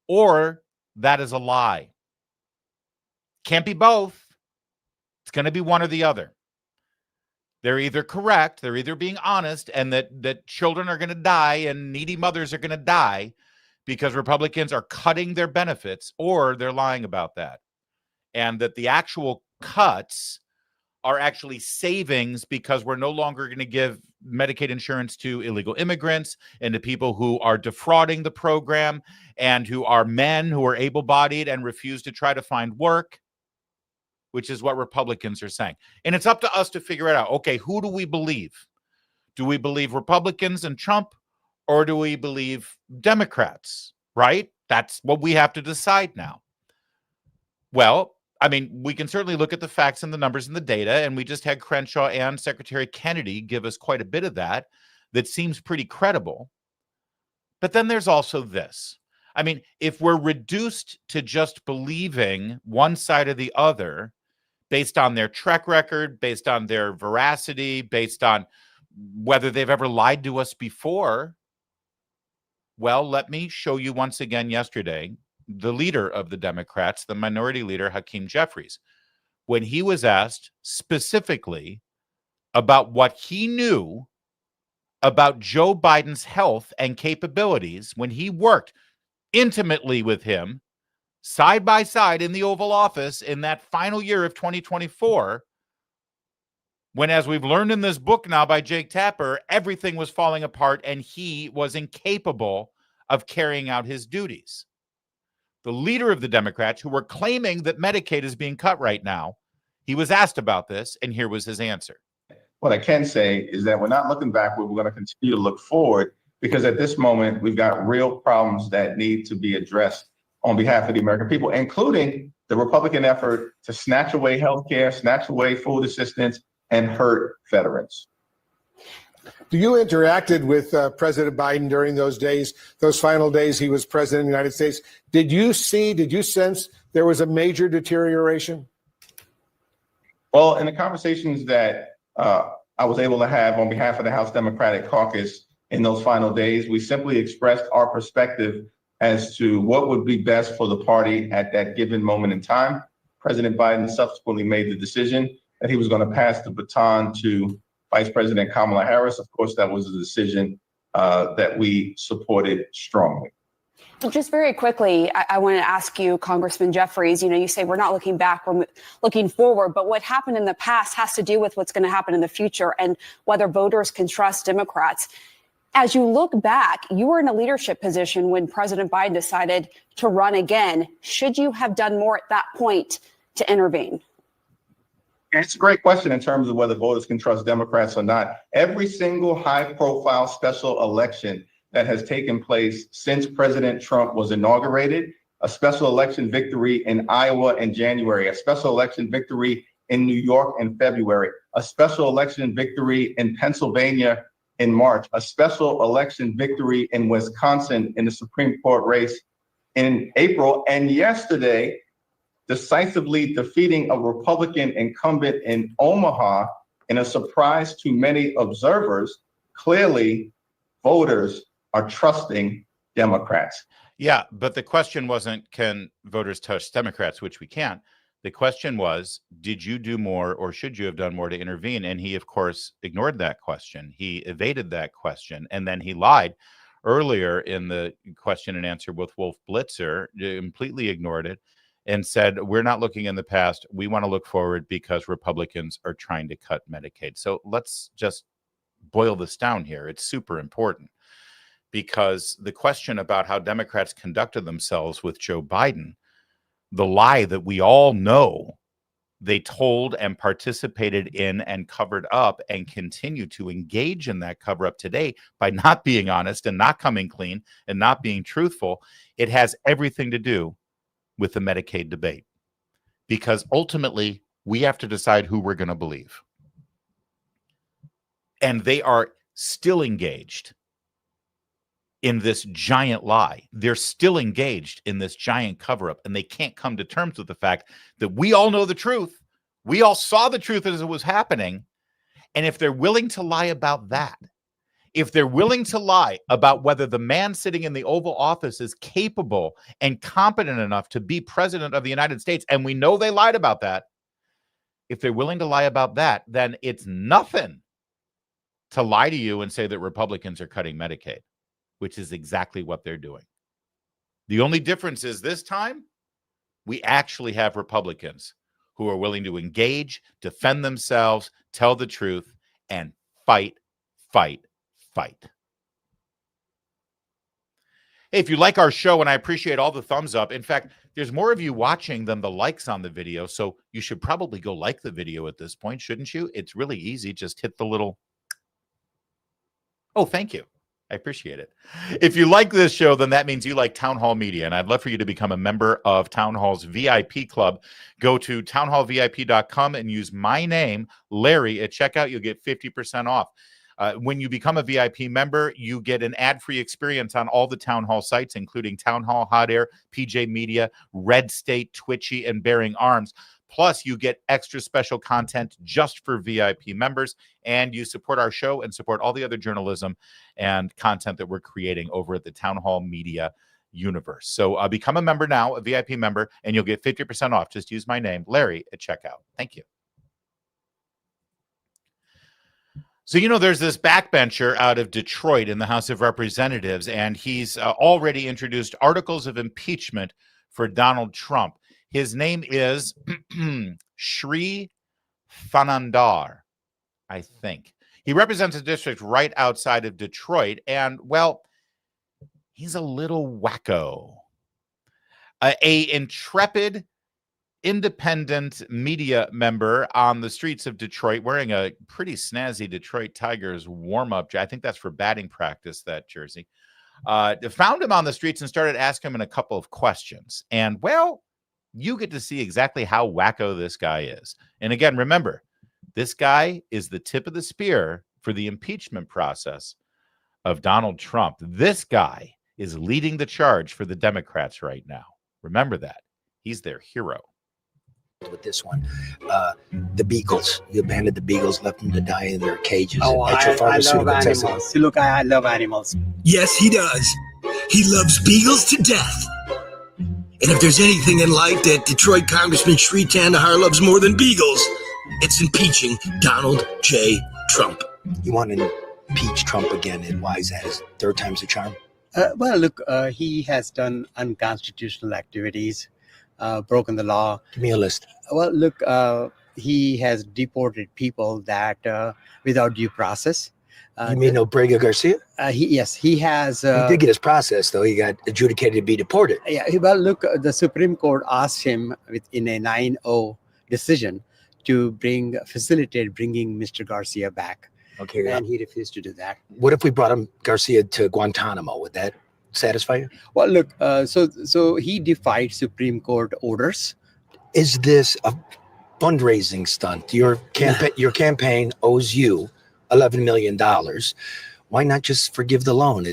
Or that is a lie. Can't be both. It's going to be one or the other. They're either correct, they're either being honest, and that children are going to die and needy mothers are going to die because Republicans are cutting their benefits, or they're lying about that. And that the actual cuts are actually savings because we're no longer going to give Medicaid insurance to illegal immigrants and to people who are defrauding the program and who are men who are able-bodied and refuse to try to find work, which is what Republicans are saying. And it's up to us to figure it out. Okay, who do we believe? Do we believe Republicans and Trump, or do we believe Democrats, right? That's what we have to decide now. Well, I mean, we can certainly look at the facts and the numbers and the data, and we just had Crenshaw and Secretary Kennedy give us quite a bit of that seems pretty credible. But then there's also this. I mean, if we're reduced to just believing one side or the other, based on their track record, based on their veracity, based on whether they've ever lied to us before. Well, let me show you once again yesterday, the leader of the Democrats, the minority leader, Hakeem Jeffries, when he was asked specifically about what he knew about Joe Biden's health and capabilities when he worked intimately with him side by side in the Oval Office in that final year of 2024, when, as we've learned in this book now by Jake Tapper, everything was falling apart and he was incapable of carrying out his duties. The leader of the Democrats, who were claiming that Medicaid is being cut right now, he was asked about this, and here was his answer. What I can say is that we're not looking backward. We're going to continue to look forward, because at this moment, we've got real problems that need to be addressed on behalf of the American people, including the Republican effort to snatch away health care, snatch away food assistance, and hurt veterans. You interacted with President Biden during those days, those final days he was president of the United States. Did you sense there was a major deterioration? Well, in the conversations that I was able to have on behalf of the House Democratic Caucus in those final days, we simply expressed our perspective as to what would be best for the party at that given moment in time. President Biden subsequently made the decision that he was going to pass the baton to Vice President Kamala Harris. Of course, that was a decision that we supported strongly. Just very quickly, I want to ask you, Congressman Jeffries, you say we're not looking back, we're looking forward, but what happened in the past has to do with what's going to happen in the future and whether voters can trust Democrats. As you look back, you were in a leadership position when President Biden decided to run again. Should you have done more at that point to intervene? It's a great question in terms of whether voters can trust Democrats or not. Every single high-profile special election that has taken place since President Trump was inaugurated, a special election victory in Iowa in January, a special election victory in New York in February, a special election victory in Pennsylvania in March, a special election victory in Wisconsin in the Supreme Court race in April, and yesterday, decisively defeating a Republican incumbent in Omaha in a surprise to many observers. Clearly, voters are trusting Democrats. Yeah, but the question wasn't, can voters trust Democrats, which we can't. The question was, did you do more or should you have done more to intervene? And he, of course, ignored that question. He evaded that question. And then he lied earlier in the question and answer with Wolf Blitzer, completely ignored it and said, we're not looking in the past. We want to look forward because Republicans are trying to cut Medicaid. So let's just boil this down here. It's super important because the question about how Democrats conducted themselves with Joe Biden, the lie that we all know they told and participated in and covered up and continue to engage in that cover up today by not being honest and not coming clean and not being truthful, it has everything to do with the Medicaid debate, because ultimately we have to decide who we're going to believe. And they are still engaged in this giant lie. They're still engaged in this giant cover up, and they can't come to terms with the fact that we all know the truth. We all saw the truth as it was happening. And if they're willing to lie about that, if they're willing to lie about whether the man sitting in the Oval Office is capable and competent enough to be president of the United States, and we know they lied about that, if they're willing to lie about that, then it's nothing to lie to you and say that Republicans are cutting Medicaid, which is exactly what they're doing. The only difference is this time, we actually have Republicans who are willing to engage, defend themselves, tell the truth, and fight. Hey, if you like our show, and I appreciate all the thumbs up. In fact, there's more of you watching than the likes on the video, so you should probably go like the video at this point, shouldn't you? It's really easy. Just hit the little... Oh, thank you. I appreciate it. If you like this show, then that means you like Town Hall Media, and I'd love for you to become a member of Town Hall's VIP club. Go to townhallvip.com and use my name, Larry, at checkout. You'll get 50% off. When you become a VIP member, you get an ad-free experience on all the Town Hall sites, including Town Hall, Hot Air, PJ Media, Red State, Twitchy, and Bearing Arms. Plus, you get extra special content just for VIP members, and you support our show and support all the other journalism and content that we're creating over at the Town Hall Media universe. So become a member now, a VIP member, and you'll get 50% off. Just use my name, Larry, at checkout. Thank you. So, you know, there's this backbencher out of Detroit in the House of Representatives, and he's already introduced articles of impeachment for Donald Trump. His name is Shri Thanedar, I think. He represents a district right outside of Detroit, and, well, he's a little wacko. A intrepid independent media member on the streets of Detroit wearing a pretty snazzy Detroit Tigers warm-up. I think that's for batting practice, that jersey. Found him on the streets and started asking him a couple of questions. And, well, you get to see exactly how wacko this guy is. And again, remember, this guy is the tip of the spear for the impeachment process of Donald Trump. This guy is leading the charge for the Democrats right now. Remember that. He's their hero. With this one, the beagles, you abandoned the beagles, left them to die in their cages. Oh, I love animals. Look, I love animals. Yes, he does. He loves beagles to death. And if there's anything in life that Detroit Congressman Shri Thanedar loves more than beagles, it's impeaching Donald J. Trump. You want to impeach Trump again, and why is that? Is third time's a charm? Well, look, he has done unconstitutional activities. Broken the law. Give me a list. Well, look, he has deported people that without due process. You mean Obrega Garcia? Yes, he has. He did get his process, though. He got adjudicated to be deported. Yeah, well, look, the Supreme Court asked him in a 9-0 decision to facilitate bringing Mr. Garcia back. Okay. And he refused to do that. What if we brought Garcia to Guantanamo? Would that satisfy you? Well, look, so he defied Supreme Court orders. Is this a fundraising stunt? Your campaign owes you $11 million. Why not just forgive the loan?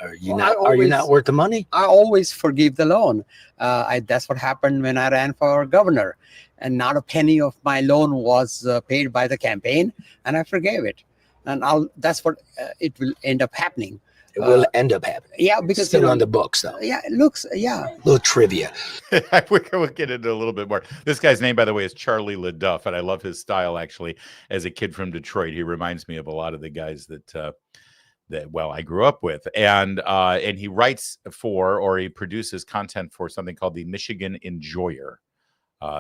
Are you not worth the money? I always forgive the loan. That's what happened when I ran for governor, and not a penny of my loan was paid by the campaign, and I forgave it. And that's what it will end up happening. It will end up happening. Yeah, because still on the books, though. Yeah, it looks. Yeah. A little trivia. We'll get into a little bit more. This guy's name, by the way, is Charlie LaDuff, and I love his style. Actually, as a kid from Detroit, he reminds me of a lot of the guys that I grew up with. And he writes for, or he produces content for, something called the Michigan Enjoyer.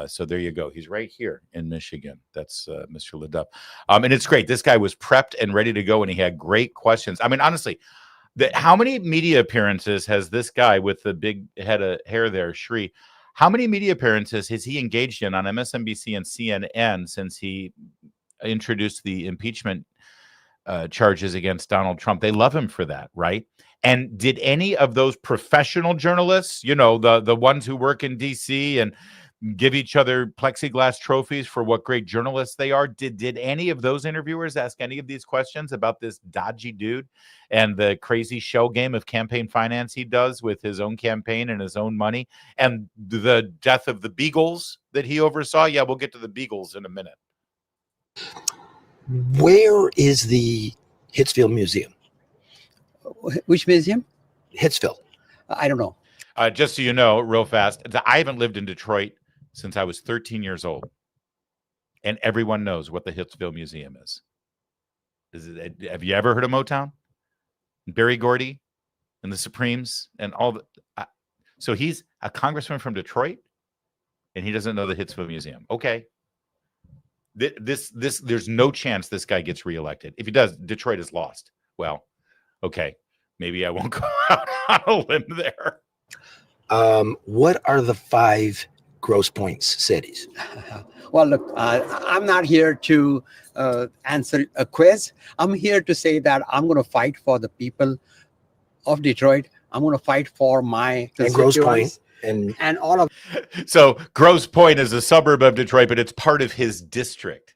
So there you go. He's right here in Michigan. That's Mr. LaDuff. And it's great. This guy was prepped and ready to go, and he had great questions. I mean, honestly, how many media appearances has this guy with the big head of hair there, Shri? How many media appearances has he engaged in on MSNBC and CNN since he introduced the impeachment charges against Donald Trump? They love him for that, right? And did any of those professional journalists, the ones who work in DC and give each other plexiglass trophies for what great journalists they are, did any of those interviewers ask any of these questions about this dodgy dude and the crazy shell game of campaign finance he does with his own campaign and his own money, and the death of the Beagles that he oversaw? Yeah, we'll get to the Beagles in a minute. Where is the Hitsville Museum? Which museum? Hitsville. I don't know. Just so you know, real fast, I haven't lived in Detroit since I was 13 years old. And everyone knows what the Hitsville Museum is. Have you ever heard of Motown? Berry Gordy and the Supremes and all the... so he's a congressman from Detroit, and he doesn't know the Hitsville Museum. Okay. There's no chance this guy gets reelected. If he does, Detroit is lost. Well, okay. Maybe I won't go out on a limb there. What are the 5 Grosse Points cities? Well, look, I'm not here to answer a quiz. I'm here to say that I'm going to fight for the people of Detroit. I'm going to fight for my Grosse Pointe and all of. So Grosse Pointe is a suburb of Detroit, but it's part of his district.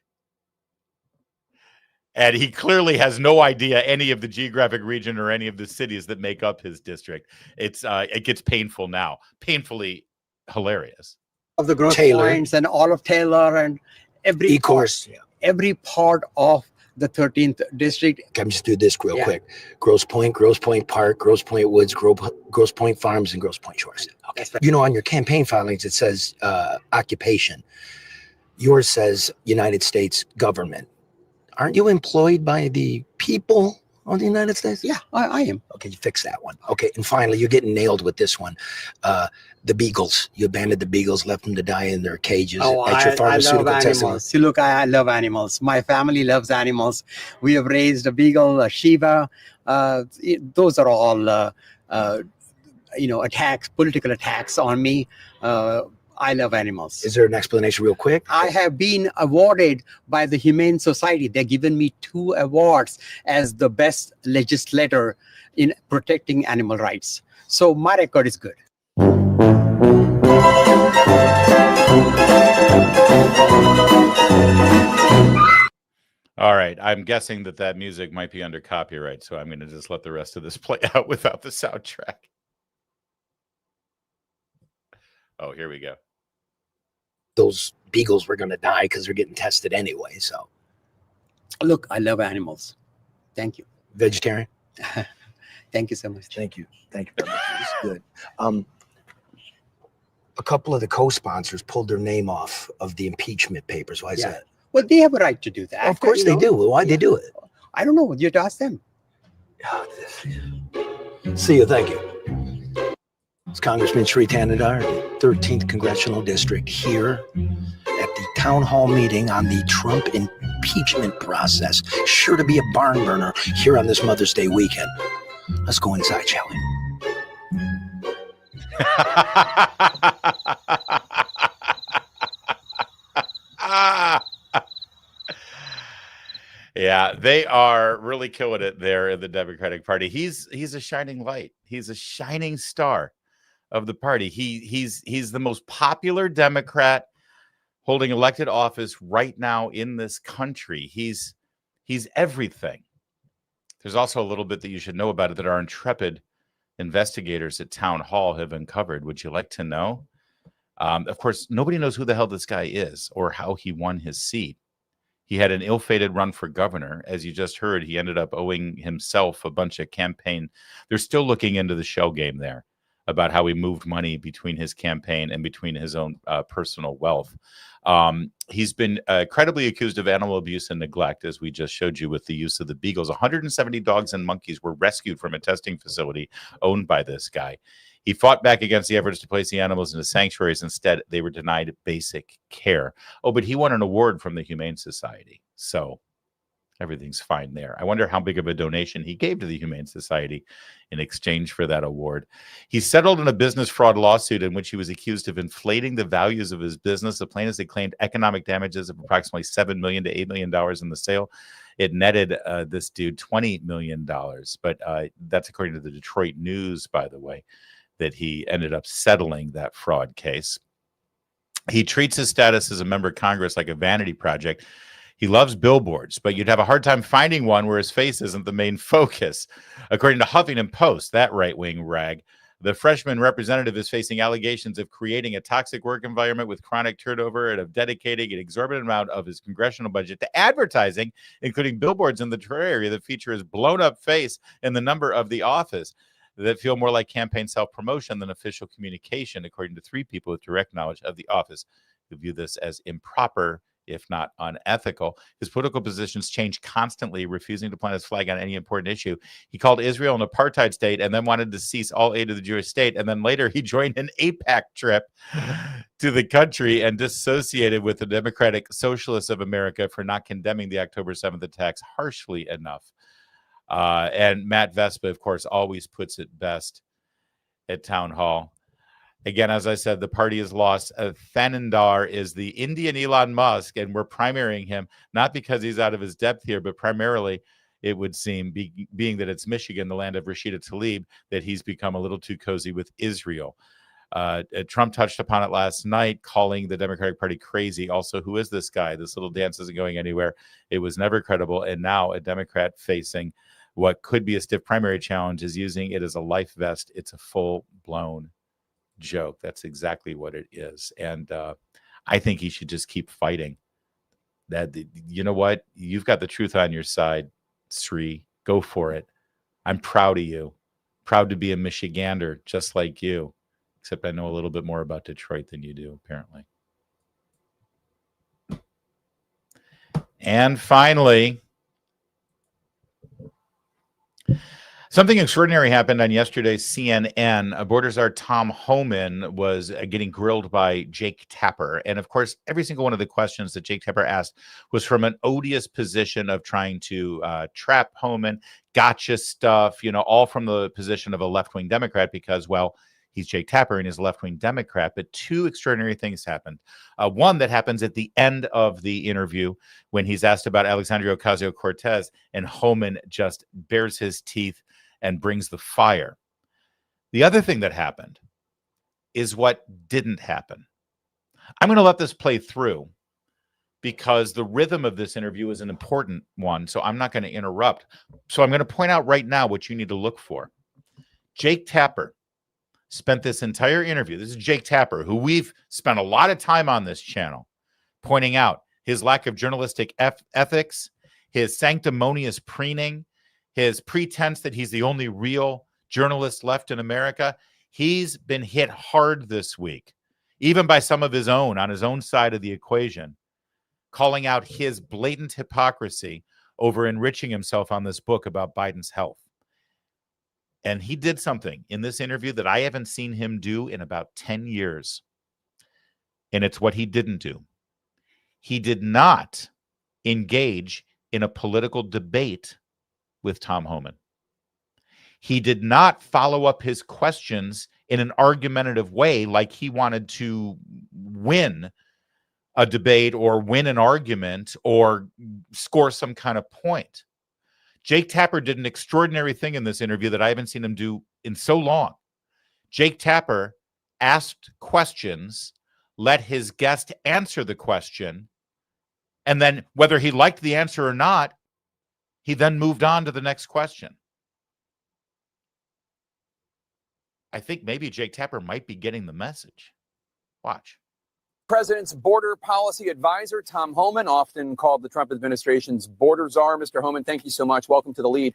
And he clearly has no idea any of the geographic region or any of the cities that make up his district. It gets painful now, painfully hilarious. Of the Grosse Points and all of Taylor and every part of the 13th district. Let me just do this real quick. Grosse Pointe Park, Grosse Pointe Woods, Grosse Pointe Farms, and Grosse Pointe Shores. Okay. Right. On your campaign filings, it says occupation. Yours says United States government. Aren't you employed by the people of the United States? Yeah, I am. Okay, you fix that one. Okay, and finally, you're getting nailed with this one. The Beagles. You abandoned the Beagles, left them to die in their cages at your pharmaceutical I love animals. See, look, I love animals. My family loves animals. We have raised a Beagle, a Shiva. Those are all, attacks, political attacks on me. I love animals. Is there an explanation real quick? I have been awarded by the Humane Society. They've given me 2 awards as the best legislator in protecting animal rights. So my record is good. All right. I'm guessing that music might be under copyright, so I'm going to just let the rest of this play out without the soundtrack. Oh, here we go. Those Beagles were going to die because they're getting tested anyway. So, look, I love animals. Thank you. Vegetarian. Thank you so much. Thank you. Thank you very much. This is good. A couple of the co-sponsors pulled their name off of the impeachment papers. Why is that? Well, they have a right to do that. Of course they do. Well, why'd they do it? I don't know. You have to ask them. See you. Thank you. It's Congressman Shri Thanedar, the 13th Congressional District, here at the town hall meeting on the Trump impeachment process. Sure to be a barn burner here on this Mother's Day weekend. Let's go inside, shall we? Yeah, they are really killing it there in the Democratic Party. He's a shining light. He's a shining star of the party. He's the most popular Democrat holding elected office right now in this country. He's everything. There's also a little bit that you should know about it that our intrepid investigators at Town Hall have uncovered. Would you like to know? Of course, nobody knows who the hell this guy is or how he won his seat. He had an ill-fated run for governor. As you just heard, he ended up owing himself a bunch of campaign. They're still looking into the shell game there about how he moved money between his campaign and between his own personal wealth. He's been credibly accused of animal abuse and neglect, as we just showed you with the use of the beagles. 170 dogs and monkeys were rescued from a testing facility owned by this guy. He fought back against the efforts to place the animals into sanctuaries. Instead, they were denied basic care. Oh, but he won an award from the Humane Society. So everything's fine there. I wonder how big of a donation he gave to the Humane Society in exchange for that award. He settled in a business fraud lawsuit in which he was accused of inflating the values of his business. The plaintiffs had claimed economic damages of approximately $7 million to $8 million in the sale. It netted this dude $20 million. But that's according to the Detroit News, by the way, that he ended up settling that fraud case. He treats his status as a member of Congress like a vanity project. He loves billboards, but you'd have a hard time finding one where his face isn't the main focus. According to Huffington Post, that right-wing rag, the freshman representative is facing allegations of creating a toxic work environment with chronic turnover and of dedicating an exorbitant amount of his congressional budget to advertising, including billboards in the Detroit area that feature his blown-up face and the number of the office that feel more like campaign self-promotion than official communication, according to 3 people with direct knowledge of the office who view this as improper, if not unethical. His political positions change constantly, refusing to plant his flag on any important issue. He called Israel an apartheid state and then wanted to cease all aid to the Jewish state. And then later he joined an AIPAC trip to the country and dissociated with the Democratic Socialists of America for not condemning the October 7th attacks harshly enough. And Matt Vespa, of course, always puts it best at Town Hall. Again, as I said, the party has lost. Thanedar is the Indian Elon Musk, and we're primarying him, not because he's out of his depth here, but primarily, it would seem, being that it's Michigan, the land of Rashida Tlaib, that he's become a little too cozy with Israel. Trump touched upon it last night, calling the Democratic Party crazy. Also, who is this guy? This little dance isn't going anywhere. It was never credible. And now a Democrat facing what could be a stiff primary challenge is using it as a life vest. It's a full-blown joke. That's exactly what it is. And I think he should just keep fighting. That, you know what? You've got the truth on your side, Sri. Go for it. I'm proud of you. Proud to be a Michigander just like you. Except I know a little bit more about Detroit than you do, apparently. And finally, something extraordinary happened on yesterday's CNN. Border czar Tom Homan was getting grilled by Jake Tapper. And of course, every single one of the questions that Jake Tapper asked was from an odious position of trying to trap Homan, gotcha stuff, you know, all from the position of a left-wing Democrat because, well, he's Jake Tapper and he's a left-wing Democrat. But 2 extraordinary things happened. One that happens at the end of the interview when he's asked about Alexandria Ocasio-Cortez, and Homan just bares his teeth and brings the fire. The other thing that happened is what didn't happen. I'm going to let this play through because the rhythm of this interview is an important one, so I'm not going to interrupt. So I'm going to point out right now what you need to look for. Jake Tapper spent this entire interview. This is Jake Tapper, who we've spent a lot of time on this channel pointing out his lack of journalistic ethics, his sanctimonious preening, his pretense that he's the only real journalist left in America. He's been hit hard this week, even by some of his own on his own side of the equation, calling out his blatant hypocrisy over enriching himself on this book about Biden's health. And he did something in this interview that I haven't seen him do in about 10 years. And it's what he didn't do. He did not engage in a political debate with Tom Homan. He did not follow up his questions in an argumentative way like he wanted to win a debate or win an argument or score some kind of point. Jake Tapper did an extraordinary thing in this interview that I haven't seen him do in so long. Jake Tapper asked questions, let his guest answer the question, and then whether he liked the answer or not, he then moved on to the next question. I think maybe Jake Tapper might be getting the message. Watch. President's border policy advisor, Tom Homan, often called the Trump administration's border czar. Mr. Homan, thank you so much. Welcome to The Lead.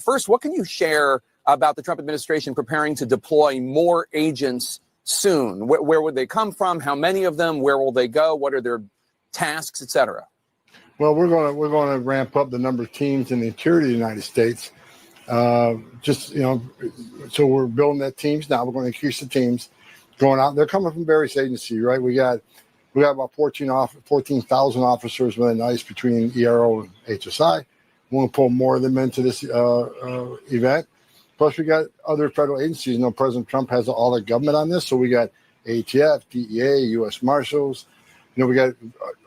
First, what can you share about the Trump administration preparing to deploy more agents soon? Where would they come from? How many of them? Where will they go? What are their tasks, et cetera? Well, we're going to ramp up the number of teams in the interior of the United States. So we're building that teams now. We're going to increase the teams going out. They're coming from various agencies, right? We got about 14,000 officers within ICE between ERO and HSI. We want to pull more of them into this event. Plus, we got other federal agencies. You know, President Trump has all the government on this, so we got ATF, DEA, U.S. Marshals. You know, we got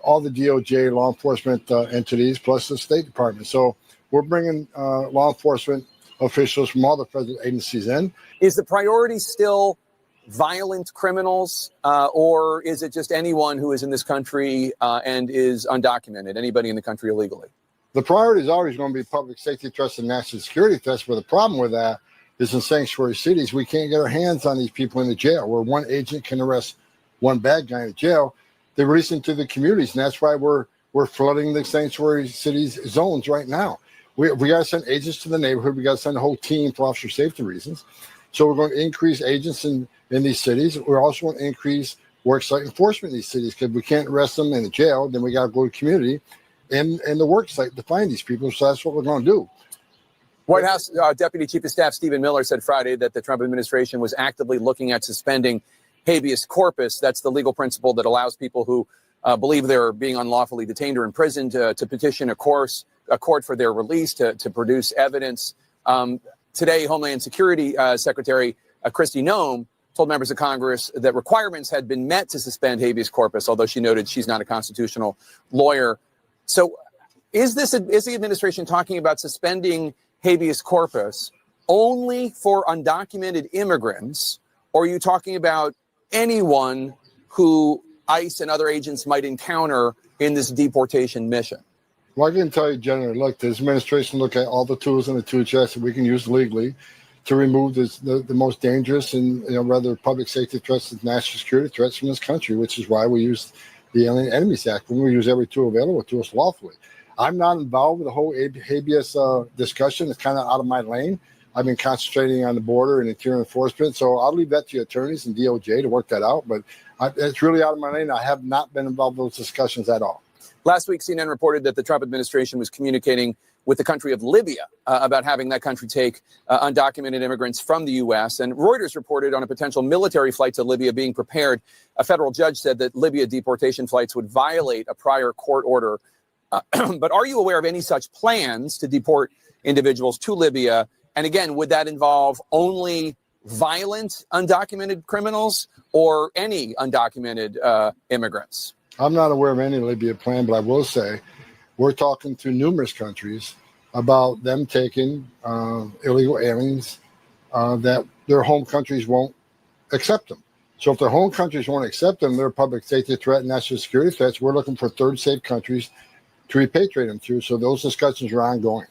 all the DOJ law enforcement entities, plus the State Department. So we're bringing law enforcement officials from all the federal agencies in. Is the priority still violent criminals, or is it just anyone who is in this country and is undocumented, anybody in the country illegally? The priority is always going to be public safety threats and national security threats, but the problem with that is in sanctuary cities, we can't get our hands on these people in the jail, where one agent can arrest one bad guy in the jail. They release them to the communities, and that's why we're flooding the sanctuary cities zones right now. We got to send agents to the neighborhood. We got to send a whole team for officer safety reasons. So we're going to increase agents in these cities. We're also going to increase worksite enforcement in these cities, because we can't arrest them in the jail. Then we got to go to the community and the worksite to find these people. So that's what we're going to do. White House Deputy Chief of Staff Stephen Miller said Friday that the Trump administration was actively looking at suspending habeas corpus. That's the legal principle that allows people who believe they're being unlawfully detained or imprisoned to petition a court for their release, to produce evidence. Today, Homeland Security Secretary Kristi Noem told members of Congress that requirements had been met to suspend habeas corpus, although she noted she's not a constitutional lawyer. So is the administration talking about suspending habeas corpus only for undocumented immigrants, or are you talking about anyone who ICE and other agents might encounter in this deportation mission? Well, I can tell you, General, look, this administration look at all the tools in the tool chest that we can use legally to remove the most dangerous and rather public safety threats and national security threats from this country, which is why we use the Alien Enemies Act. We use every tool available to us lawfully. I'm not involved with the whole habeas discussion. It's kind of out of my lane. I've been concentrating on the border and interior enforcement, so I'll leave that to attorneys and DOJ to work that out. But it's really out of my lane. I have not been involved in those discussions at all. Last week, CNN reported that the Trump administration was communicating with the country of Libya about having that country take undocumented immigrants from the U.S. And Reuters reported on a potential military flight to Libya being prepared. A federal judge said that Libya deportation flights would violate a prior court order. But are you aware of any such plans to deport individuals to Libya? And again, would that involve only violent undocumented criminals or any undocumented immigrants? I'm not aware of any Libya plan, but I will say we're talking to numerous countries about them taking illegal aliens that their home countries won't accept them. So if their home countries won't accept them, they're a public safety threat and national security threats. We're looking for third safe countries to repatriate them to. So those discussions are ongoing.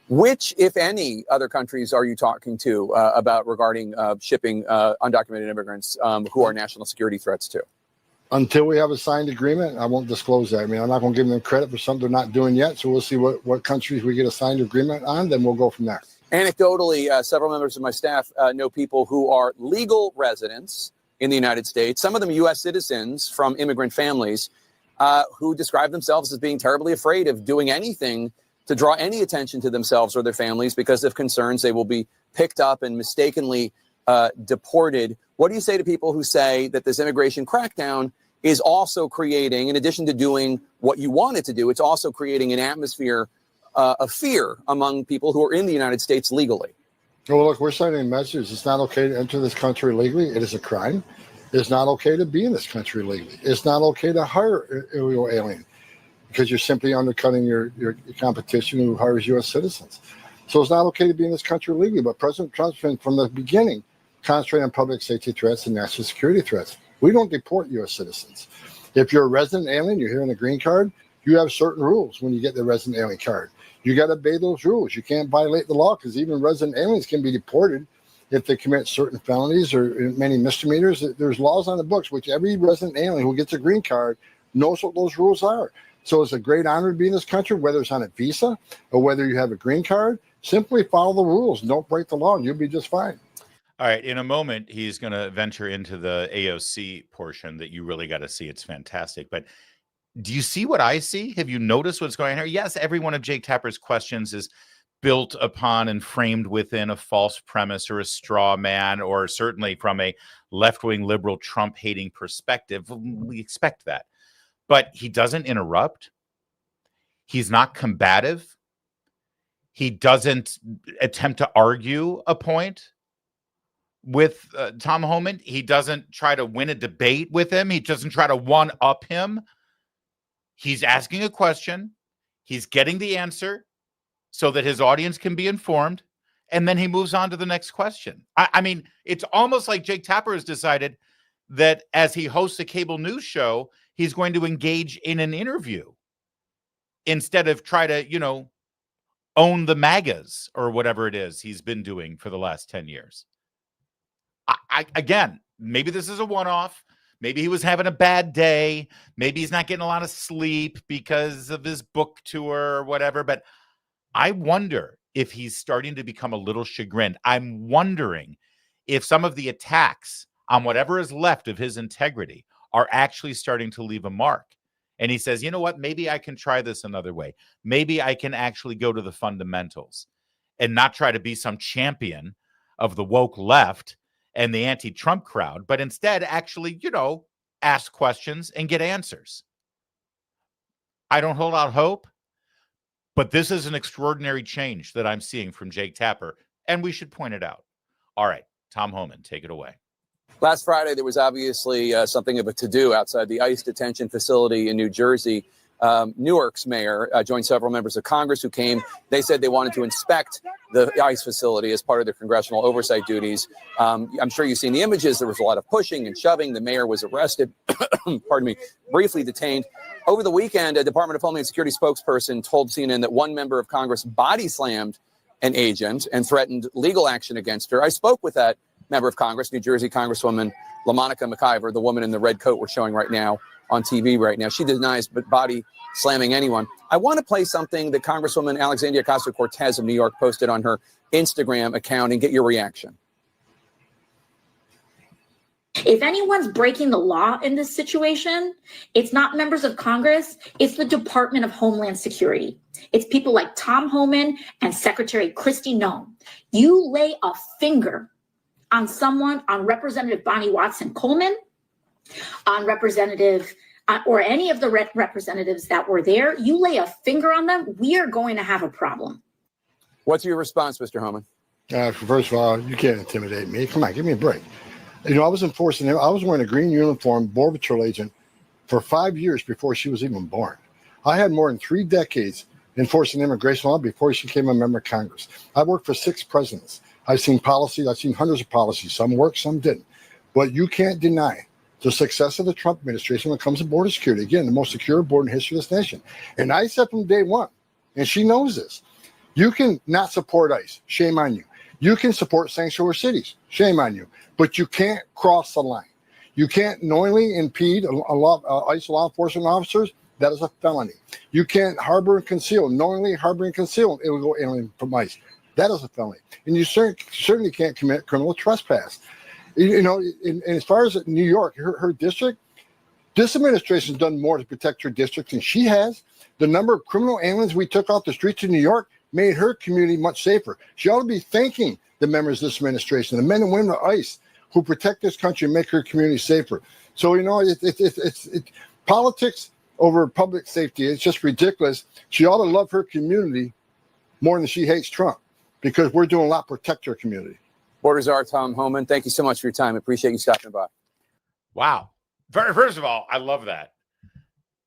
Which, if any, other countries are you talking to about regarding shipping undocumented immigrants who are national security threats to? Until we have a signed agreement, I won't disclose that. I mean, I'm not going to give them credit for something they're not doing yet. So we'll see what countries we get a signed agreement on, then we'll go from there. Anecdotally, several members of my staff know people who are legal residents in the United States, some of them U.S. citizens from immigrant families who describe themselves as being terribly afraid of doing anything to draw any attention to themselves or their families because of concerns they will be picked up and mistakenly deported. What do you say to people who say that this immigration crackdown is also creating, in addition to doing what you want it to do, it's also creating an atmosphere of fear among people who are in the United States legally? Well, look, we're sending a message. It's not okay to enter this country legally. It is a crime. It's not okay to be in this country legally. It's not okay to hire an illegal alien because you're simply undercutting your competition who hires U.S. citizens. So it's not okay to be in this country legally. But President Trump's been, from the beginning, concentrating on public safety threats and national security threats. We don't deport U.S. citizens. If you're a resident alien, you're here on a green card, you have certain rules when you get the resident alien card. You got to obey those rules. You can't violate the law because even resident aliens can be deported if they commit certain felonies or many misdemeanors. There's laws on the books, which every resident alien who gets a green card knows what those rules are. So it's a great honor to be in this country, whether it's on a visa or whether you have a green card. Simply follow the rules. Don't break the law, and you'll be just fine. All right. In a moment, he's going to venture into the AOC portion that you really got to see. It's fantastic. But do you see what I see? Have you noticed what's going on here? Yes, every one of Jake Tapper's questions is built upon and framed within a false premise or a straw man, or certainly from a left-wing liberal Trump-hating perspective. We expect that. But he doesn't interrupt. He's not combative. He doesn't attempt to argue a point with Tom Homan. He doesn't try to win a debate with him. He doesn't try to one-up him. He's asking a question. He's getting the answer so that his audience can be informed. And then he moves on to the next question. I mean, it's almost like Jake Tapper has decided that as he hosts a cable news show, he's going to engage in an interview instead of try to, you know, own the MAGAs or whatever it is he's been doing for the last 10 years. Again, maybe this is a one-off. Maybe he was having a bad day. Maybe he's not getting a lot of sleep because of his book tour or whatever. But I wonder if he's starting to become a little chagrined. I'm wondering if some of the attacks on whatever is left of his integrity are actually starting to leave a mark. And he says, you know what? Maybe I can try this another way. Maybe I can actually go to the fundamentals and not try to be some champion of the woke left and the anti-Trump crowd, but instead actually, you know, ask questions and get answers. I don't hold out hope, but this is an extraordinary change that I'm seeing from Jake Tapper, and we should point it out. All right, Tom Homan, take it away. Last Friday, there was obviously something of a to-do outside the ICE detention facility in New Jersey. Newark's mayor joined several members of Congress who came. They said they wanted to inspect the ICE facility as part of their congressional oversight duties. I'm sure you've seen the images. There was a lot of pushing and shoving. The mayor was arrested, pardon me, briefly detained. Over the weekend, a Department of Homeland Security spokesperson told CNN that one member of Congress body slammed an agent and threatened legal action against her. I spoke with that member of Congress, New Jersey Congresswoman LaMonica McIver, the woman in the red coat we're showing right now on TV right now. She denies body slamming anyone. I want to play something that Congresswoman Alexandria Ocasio-Cortez of New York posted on her Instagram account and get your reaction. If anyone's breaking the law in this situation, it's not members of Congress, it's the Department of Homeland Security. It's people like Tom Homan and Secretary Kristi Noem. You lay a finger on someone, on Representative Bonnie Watson Coleman, on Representative, or any of the representatives that were there, you lay a finger on them, we are going to have a problem. What's your response, Mr. Homan? First of all, you can't intimidate me. Come on, give me a break. You know, I was enforcing, I was wearing a green uniform Border Patrol agent for 5 years before she was even born. I had more than 3 decades enforcing immigration law before she became a member of Congress. I worked for 6 presidents. I've seen policies, I've seen hundreds of policies. Some worked, some didn't. But you can't deny the success of the Trump administration when it comes to border security. Again, the most secure border in the history of this nation. And I said from day one, and she knows this, you can not support ICE. Shame on you. You can support sanctuary cities. Shame on you. But you can't cross the line. You can't knowingly impede ICE law enforcement officers. That is a felony. You can't harbor and conceal, knowingly harbor and conceal illegal alien from ICE. That is a felony. And you certainly can't commit criminal trespass. You know, and as far as New York, her district, This administration's done more to protect her district than she has. The number of criminal aliens we took off the streets of New York made her community much safer. She ought to be thanking the members of this administration, the men and women of ICE who protect this country and make her community safer. So, you know, it's politics over public safety. It's just ridiculous. She ought to love her community more than she hates Trump, because we're doing a lot to protect her community. Border Czar Tom Homan, thank you so much for your time. Appreciate you stopping by. Wow. First of all, I love that.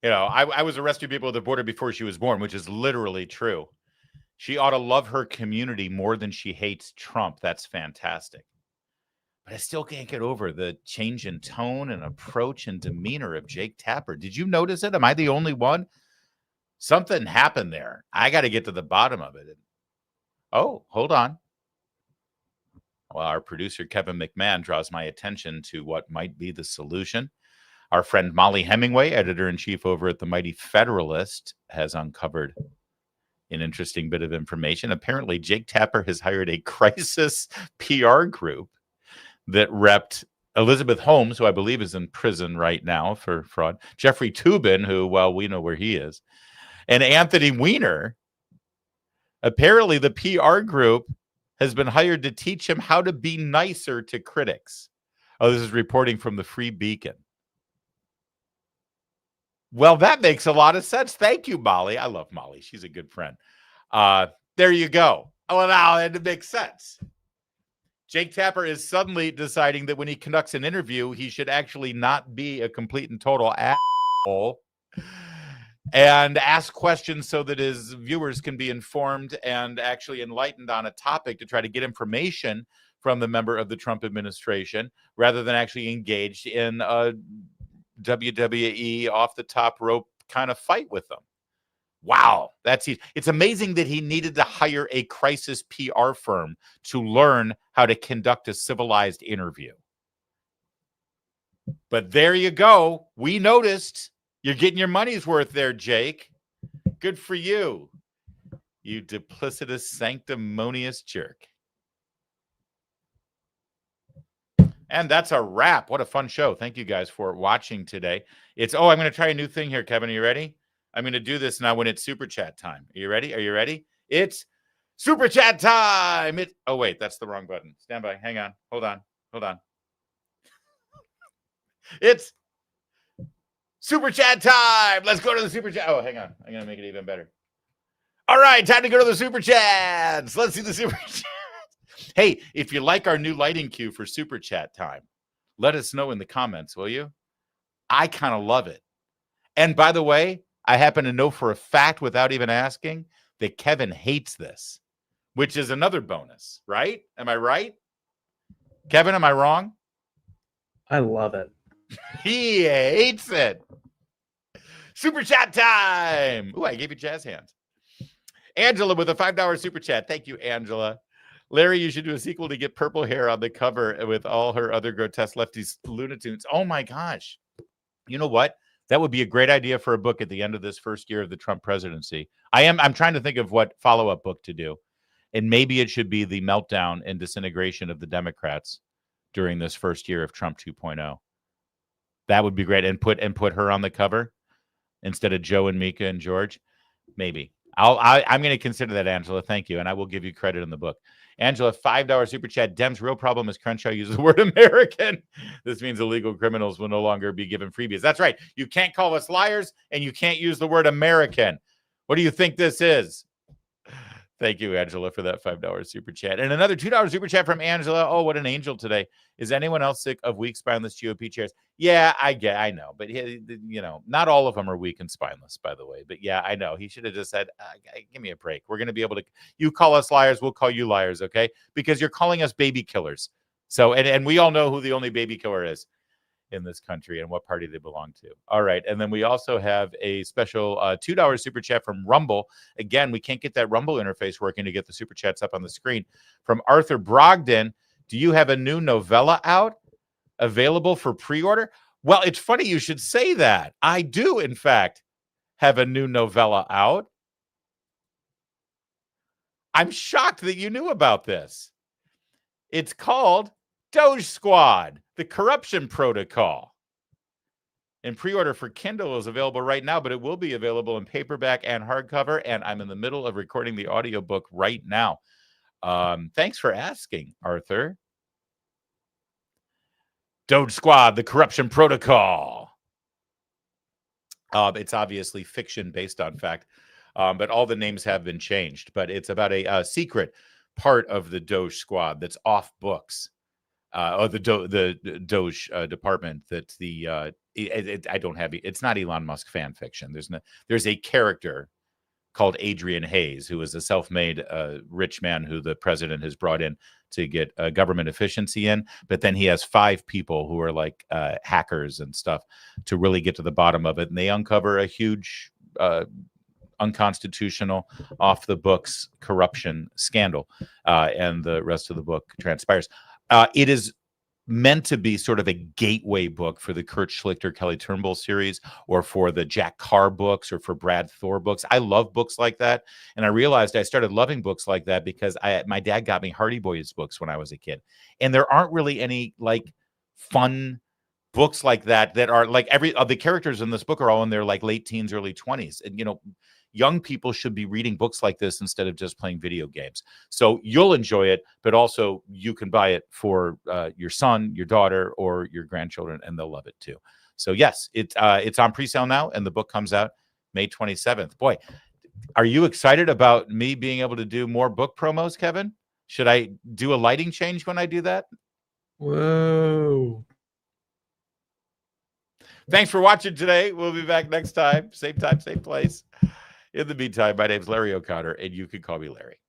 You know, I was arresting people at the border before she was born, which is literally true. She ought to love her community more than she hates Trump. That's fantastic. But I still can't get over the change in tone and approach and demeanor of Jake Tapper. Did you notice it? Am I the only one? Something happened there. I got to get to the bottom of it. Oh, hold on. Well, our producer, Kevin McMahon, draws my attention to what might be the solution. Our friend Molly Hemingway, editor-in-chief over at the Mighty Federalist, has uncovered an interesting bit of information. Apparently, Jake Tapper has hired a crisis PR group that repped Elizabeth Holmes, who I believe is in prison right now for fraud, Jeffrey Toobin, who, well, we know where he is, and Anthony Weiner. Apparently, the PR group has been hired to teach him how to be nicer to critics. Oh, this is reporting from the Free Beacon. Well, that makes a lot of sense. Thank you, Molly. I love Molly. She's a good friend. There you go. Oh, well, now it makes sense. Jake Tapper is suddenly deciding that when he conducts an interview, he should actually not be a complete and total asshole and ask questions so that his viewers can be informed and actually enlightened on a topic to try to get information from the member of the Trump administration rather than actually engaged in a WWE off the top rope kind of fight with them. Wow, it's amazing that he needed to hire a crisis PR firm to learn how to conduct a civilized interview. But there you go. We noticed. You're getting your money's worth there, Jake. Good for you. You duplicitous, sanctimonious jerk. And that's a wrap. What a fun show. Thank you guys for watching today. I'm going to try a new thing here, Kevin. Are you ready? I'm going to do this now when it's Super Chat time. Are you ready? Are you ready? It's Super Chat time. Oh, wait, that's the wrong button. Stand by. Hang on. Hold on. It's Super Chat time. Let's go to the Super Chat. Oh, hang on. I'm going to make it even better. All right, time to go to the Super Chats. Let's see the Super Chats. Hey, if you like our new lighting cue for Super Chat time, let us know in the comments, will you? I kind of love it. And by the way, I happen to know for a fact without even asking that Kevin hates this, which is another bonus, right? Am I right? Kevin, am I wrong? I love it. He hates it. Super Chat time. Ooh, I gave you jazz hands. Angela with a $5 Super Chat. Thank you, Angela. Larry, you should do a sequel to get purple hair on the cover with all her other grotesque lefties Loonatunes. Oh my gosh. You know what? That would be a great idea for a book at the end of this first year of the Trump presidency. I'm trying to think of what follow-up book to do. And maybe it should be the meltdown and disintegration of the Democrats during this first year of Trump 2.0. That would be great. And put her on the cover instead of Joe and Mika and George. Maybe. I'm going to consider that, Angela. Thank you. And I will give you credit in the book. Angela, $5 Super Chat. Dem's real problem is Crenshaw uses the word American. This means illegal criminals will no longer be given freebies. That's right. You can't call us liars, and you can't use the word American. What do you think this is? Thank you, Angela, for that $5 Super Chat. And another $2 Super Chat from Angela. Oh, what an angel today. Is anyone else sick of weak, spineless GOP chairs? Yeah, I know. But, not all of them are weak and spineless, by the way. But, yeah, I know. He should have just said, give me a break. We're going to be able to – you call us liars, we'll call you liars, okay? Because you're calling us baby killers. So, and we all know who the only baby killer is in this country and what party they belong to. All right. And then we also have a special $2 Super Chat from Rumble. Again, we can't get that Rumble interface working to get the Super Chats up on the screen. From Arthur Brogdon, do you have a new novella out available for pre-order? Well, it's funny you should say that. I do, in fact, have a new novella out. I'm shocked that you knew about this. It's called Doge Squad, the Corruption Protocol. And pre-order for Kindle is available right now, but it will be available in paperback and hardcover. And I'm in the middle of recording the audiobook right now. Thanks for asking, Arthur. Doge Squad, the Corruption Protocol. It's obviously fiction based on fact, but all the names have been changed. But it's about a secret part of the Doge Squad that's off books. The Doge department that I don't have it's not Elon Musk fan fiction. There's a character called Adrian Hayes, who is a self-made rich man who the president has brought in to get government efficiency in. But then he has 5 people who are like hackers and stuff to really get to the bottom of it. And they uncover a huge unconstitutional, off the books corruption scandal. And the rest of the book transpires. It is meant to be sort of a gateway book for the Kurt Schlichter, Kelly Turnbull series, or for the Jack Carr books, or for Brad Thor books. I love books like that. And I realized I started loving books like that because my dad got me Hardy Boys books when I was a kid. And there aren't really any like fun books like that are like the characters in this book are all in their like late teens, early 20s. And, you know, young people should be reading books like this instead of just playing video games. So you'll enjoy it, but also you can buy it for your son, your daughter, or your grandchildren, and they'll love it too. So yes, it's on pre-sale now, and the book comes out May 27th. Boy, are you excited about me being able to do more book promos, Kevin? Should I do a lighting change when I do that? Whoa. Thanks for watching today. We'll be back next time, same place. In the meantime, my name's Larry O'Connor, and you can call me Larry.